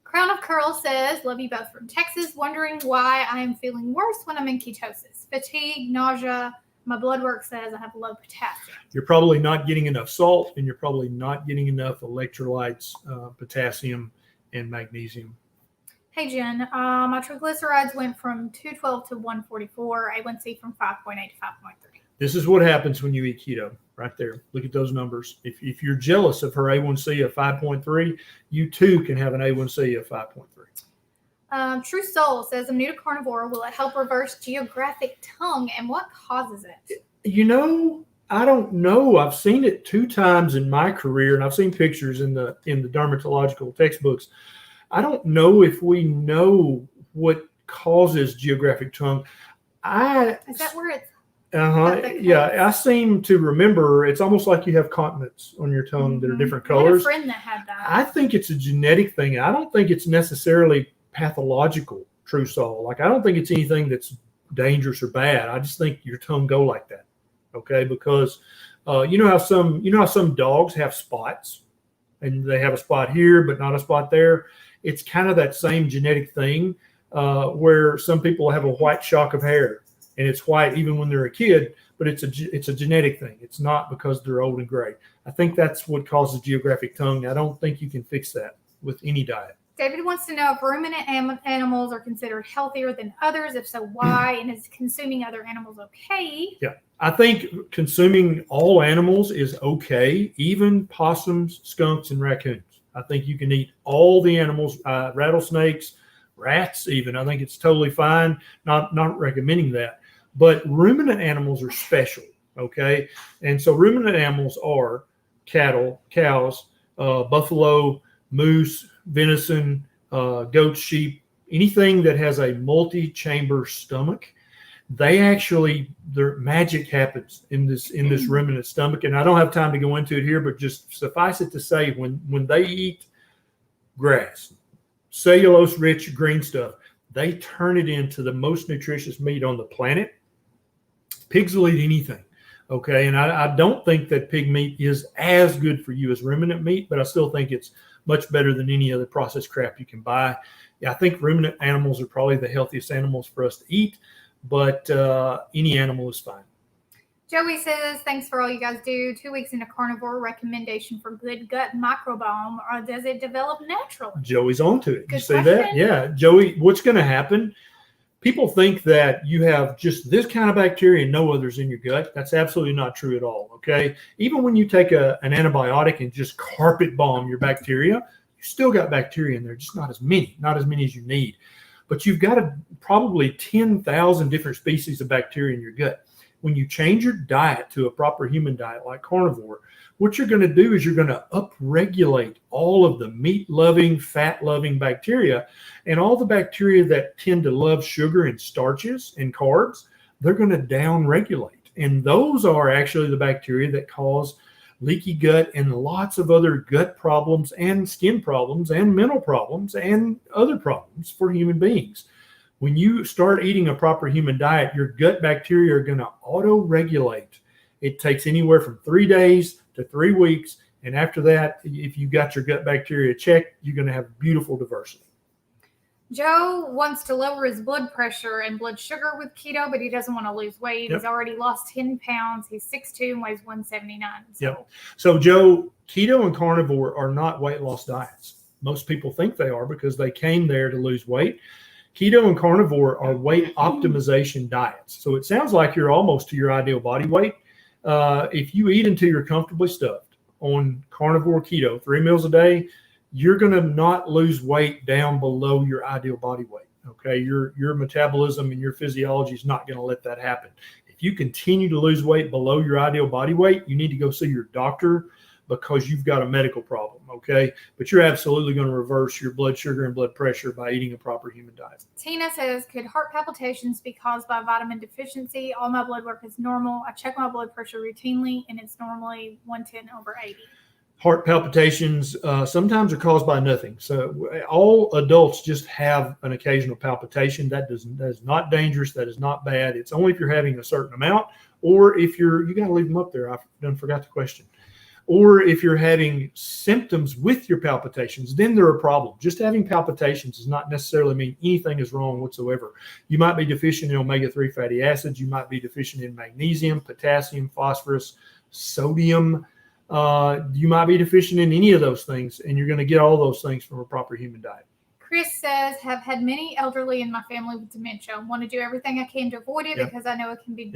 Crown of Curl says, love you both from Texas, wondering why I am feeling worse when I'm in ketosis. Fatigue, nausea. My blood work says I have low potassium. You're probably not getting enough salt, and you're probably not getting enough electrolytes, potassium, and magnesium. Hey, Jen, my triglycerides went from 212 to 144, A1C from 5.8 to 5.3. This is what happens when you eat keto right there. Look at those numbers. If you're jealous of her A1C of 5.3, you too can have an A1C of 5.3. True Soul says, I'm new to carnivore. Will it help reverse geographic tongue, and what causes it? I don't know. I've seen it 2 times in my career, and I've seen pictures in the dermatological textbooks. I don't know if we know what causes geographic tongue. Is that where it's Yeah, I seem to remember it's almost like you have continents on your tongue that are different colors. I had a friend that had that. I think it's a genetic thing. I don't think it's necessarily pathological, true soul. Like, I don't think it's anything that's dangerous or bad. I just think your tongue go like that. Okay, because you know how some dogs have spots, and they have a spot here but not a spot there. It's kind of that same genetic thing where some people have a white shock of hair, and it's white even when they're a kid, but it's a genetic thing. It's not because they're old and gray. I think that's what causes geographic tongue. I don't think you can fix that with any diet. David wants to know if ruminant animals are considered healthier than others. If so, why? And is consuming other animals okay? Yeah, I think consuming all animals is okay, even possums, skunks, and raccoons. I think you can eat all the animals, rattlesnakes, rats even. I think it's totally fine. Not recommending that. But ruminant animals are special, okay? And so ruminant animals are cattle, cows, buffalo, moose, venison, goats, sheep, anything that has a multi-chamber stomach. Their magic happens in this ruminant stomach. And I don't have time to go into it here, but just suffice it to say, when they eat grass, cellulose-rich green stuff, they turn it into the most nutritious meat on the planet. Pigs will eat anything, okay? And I don't think that pig meat is as good for you as ruminant meat, but I still think it's much better than any other processed crap you can buy. Yeah, I think ruminant animals are probably the healthiest animals for us to eat, but any animal is fine. Joey says, thanks for all you guys do. 2 weeks into carnivore, recommendation for good gut microbiome, or does it develop naturally? Joey's onto it. Good You see question. that? Yeah. Joey, what's going to happen? People think that you have just this kind of bacteria and no others in your gut. That's absolutely not true at all, okay? Even when you take an antibiotic and just carpet bomb your bacteria, you still got bacteria in there, just not as many as you need. But you've got probably 10,000 different species of bacteria in your gut. When you change your diet to a proper human diet like carnivore, what you're going to do is you're going to upregulate all of the meat-loving, fat-loving bacteria, and all the bacteria that tend to love sugar and starches and carbs, they're going to down-regulate. And those are actually the bacteria that cause leaky gut and lots of other gut problems and skin problems and mental problems and other problems for human beings. When you start eating a proper human diet, your gut bacteria are going to auto-regulate. It takes anywhere from 3 days to 3 weeks. And after that, if you got your gut bacteria checked, you're going to have beautiful diversity. Joe wants to lower his blood pressure and blood sugar with keto, but he doesn't want to lose weight. Yep. He's already lost 10 pounds. He's 6'2" and weighs 179. Yep. So, Joe, keto and carnivore are not weight loss diets. Most people think they are because they came there to lose weight. Keto and carnivore are weight optimization diets. So it sounds like you're almost to your ideal body weight. If you eat until you're comfortably stuffed on carnivore keto, 3 meals a day, you're going to not lose weight down below your ideal body weight. Okay, your metabolism and your physiology is not going to let that happen. If you continue to lose weight below your ideal body weight, you need to go see your doctor because you've got a medical problem, okay? But you're absolutely going to reverse your blood sugar and blood pressure by eating a proper human diet. Tina says, could heart palpitations be caused by vitamin deficiency? All my blood work is normal. I check my blood pressure routinely, and it's normally 110/80. Heart palpitations sometimes are caused by nothing. So all adults just have an occasional palpitation. That is not dangerous. That is not bad. It's only if you're having a certain amount, or if you got to leave them up there. I forgot the question. Or if you're having symptoms with your palpitations, then they're a problem. Just having palpitations does not necessarily mean anything is wrong whatsoever. You might be deficient in omega-3 fatty acids. You might be deficient in magnesium, potassium, phosphorus, sodium. You might be deficient in any of those things, and you're going to get all those things from a proper human diet. Chris says, have had many elderly in my family with dementia. I want to do everything I can to avoid it because I know it can be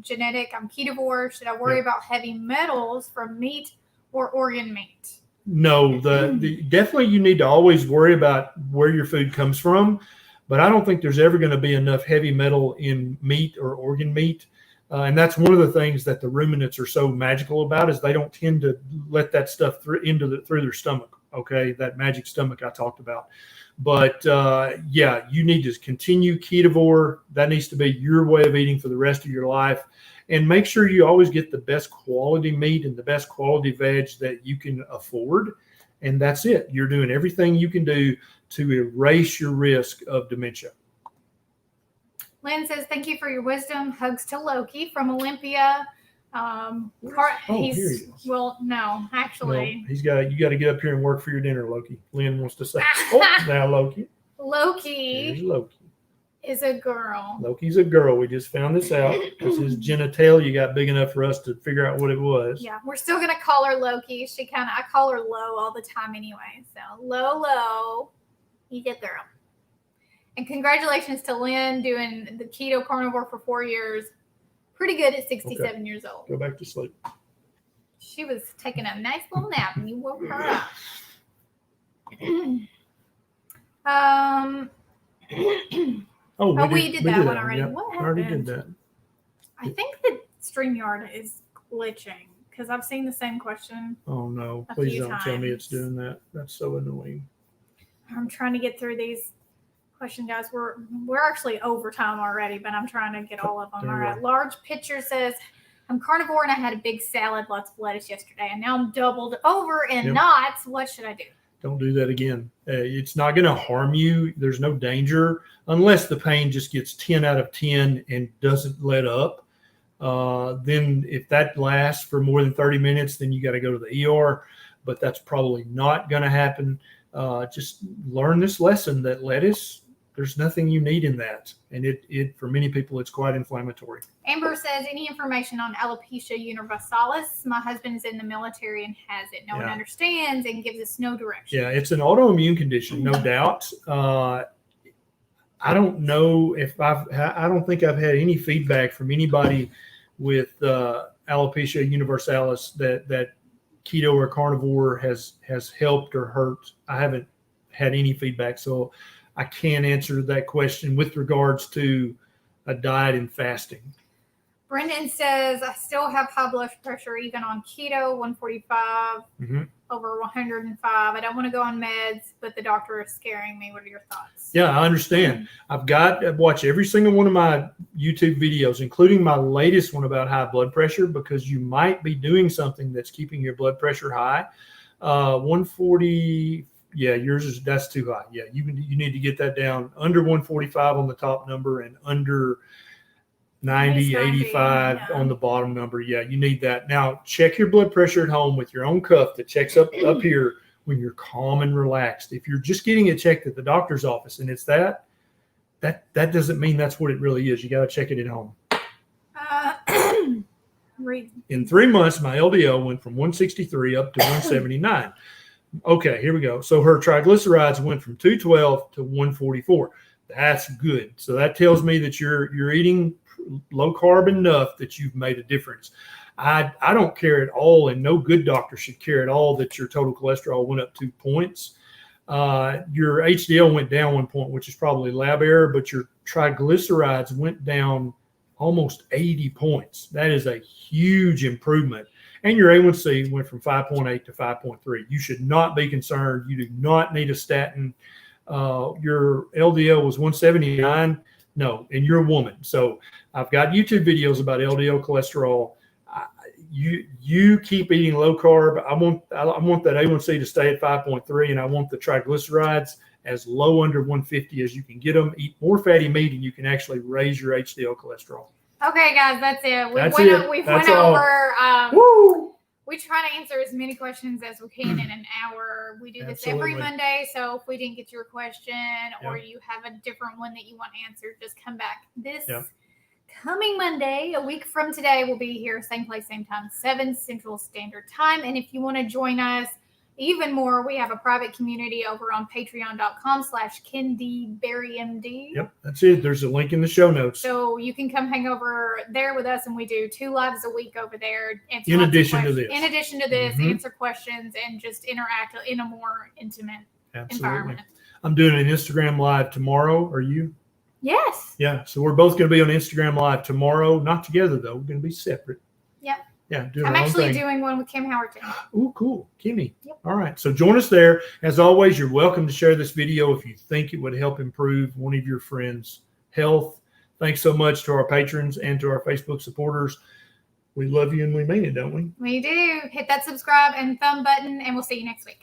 genetic. I'm ketovore. Should I worry about heavy metals from meat or organ meat? No, definitely you need to always worry about where your food comes from, but I don't think there's ever going to be enough heavy metal in meat or organ meat. And that's one of the things that the ruminants are so magical about is they don't tend to let that stuff through their stomach, okay, that magic stomach I talked about. But yeah, you need to continue Ketovore. That needs to be your way of eating for the rest of your life. And make sure you always get the best quality meat and the best quality veg that you can afford. And that's it. You're doing everything you can do to erase your risk of dementia. Lynn says, thank you for your wisdom. Hugs to Loki from Olympia. Here he is. Well, no, actually. No, you got to get up here and work for your dinner, Loki. Lynn wants to say, oh, now Loki. Loki Here's Loki. is a girl. Loki's a girl. We just found this out because his genitalia got big enough for us to figure out what it was. Yeah, we're still going to call her Loki. I call her Lo all the time anyway. So, Lo, you get girl. And congratulations to Lynn doing the keto carnivore for 4 years. Pretty good at 67 years old. Go back to sleep. She was taking a nice little nap and you woke her up. We did that one already. Yep. What I already happened? did that. I think the StreamYard is glitching because I've seen the same question. Oh no! A Please few don't tell me times. it's doing that. That's so annoying. I'm trying to get through these questions, guys. We're actually over time already, but I'm trying to get all of them. There All you right. go. Large Picture says, I'm carnivore and I had a big salad, lots of lettuce yesterday, and now I'm doubled over in Yep. knots. What should I do? Don't do that again. It's not going to harm you. There's no danger unless the pain just gets 10 out of 10 and doesn't let up. Then if that lasts for more than 30 minutes, then you got to go to the ER, but that's probably not going to happen. Just learn this lesson that lettuce, there's nothing you need in that. And it for many people, it's quite inflammatory. Amber says, any information on alopecia universalis? My husband is in the military and has it. No one Yeah. understands and gives us no direction. Yeah, it's an autoimmune condition, no doubt. I don't know if I don't think I've had any feedback from anybody with alopecia universalis that keto or carnivore has helped or hurt. I haven't had any feedback, so I can't answer that question with regards to a diet and fasting. Brendan says, I still have high blood pressure even on keto, 145 over 105. I don't want to go on meds, but the doctor is scaring me. What are your thoughts? Yeah, I understand. I've watched every single one of my YouTube videos, including my latest one about high blood pressure, because you might be doing something that's keeping your blood pressure high. 140, yeah, that's too high. Yeah, you need to get that down under 145 on the top number and under 90, 85 on the bottom number. Yeah, you need that. Now, check your blood pressure at home with your own cuff that checks up here when you're calm and relaxed. If you're just getting it checked at the doctor's office and it's that doesn't mean that's what it really is. You got to check it at home. In 3 months, my LDL went from 163 up to 179. Okay, here we go. So her triglycerides went from 212 to 144. That's good. So that tells me that you're eating low carb enough that you've made a difference. I don't care at all, and no good doctor should care at all that your total cholesterol went up 2 points. Your HDL went down 1 point, which is probably lab error, but your triglycerides went down almost 80 points. That is a huge improvement. And your A1C went from 5.8 to 5.3. You should not be concerned. You do not need a statin. Your LDL was 179. No, and you're a woman. So I've got YouTube videos about LDL cholesterol. You keep eating low carb. I want that A1C to stay at 5.3, and I want the triglycerides as low under 150 as you can get them. Eat more fatty meat, and you can actually raise your HDL cholesterol. Okay, guys, that's it. We went all. over. Woo! We try to answer as many questions as we can in an hour. We do this Absolutely. every Monday, so if we didn't get to your question or you have a different one that you want answered, just come back. This coming Monday, a week from today, we'll be here, same place, same time, 7 Central Standard Time. And if you want to join us even more, we have a private community over on patreon.com/KenDBerryMD. Yep, that's it. There's a link in the show notes. So you can come hang over there with us, and we do 2 lives a week over there. In addition to this. Answer questions and just interact in a more intimate environment. I'm doing an Instagram live tomorrow. Are you? Yes. Yeah. So we're both going to be on Instagram live tomorrow. Not together, though. We're going to be separate. Yep. Yeah, doing I'm her own actually thing. doing one with Kim Howerton. Oh, cool. Kimmy. Yep. All right. So join us there. As always, you're welcome to share this video if you think it would help improve one of your friends' health. Thanks so much to our patrons and to our Facebook supporters. We love you and we mean it, don't we? We do. Hit that subscribe and thumb button, and we'll see you next week.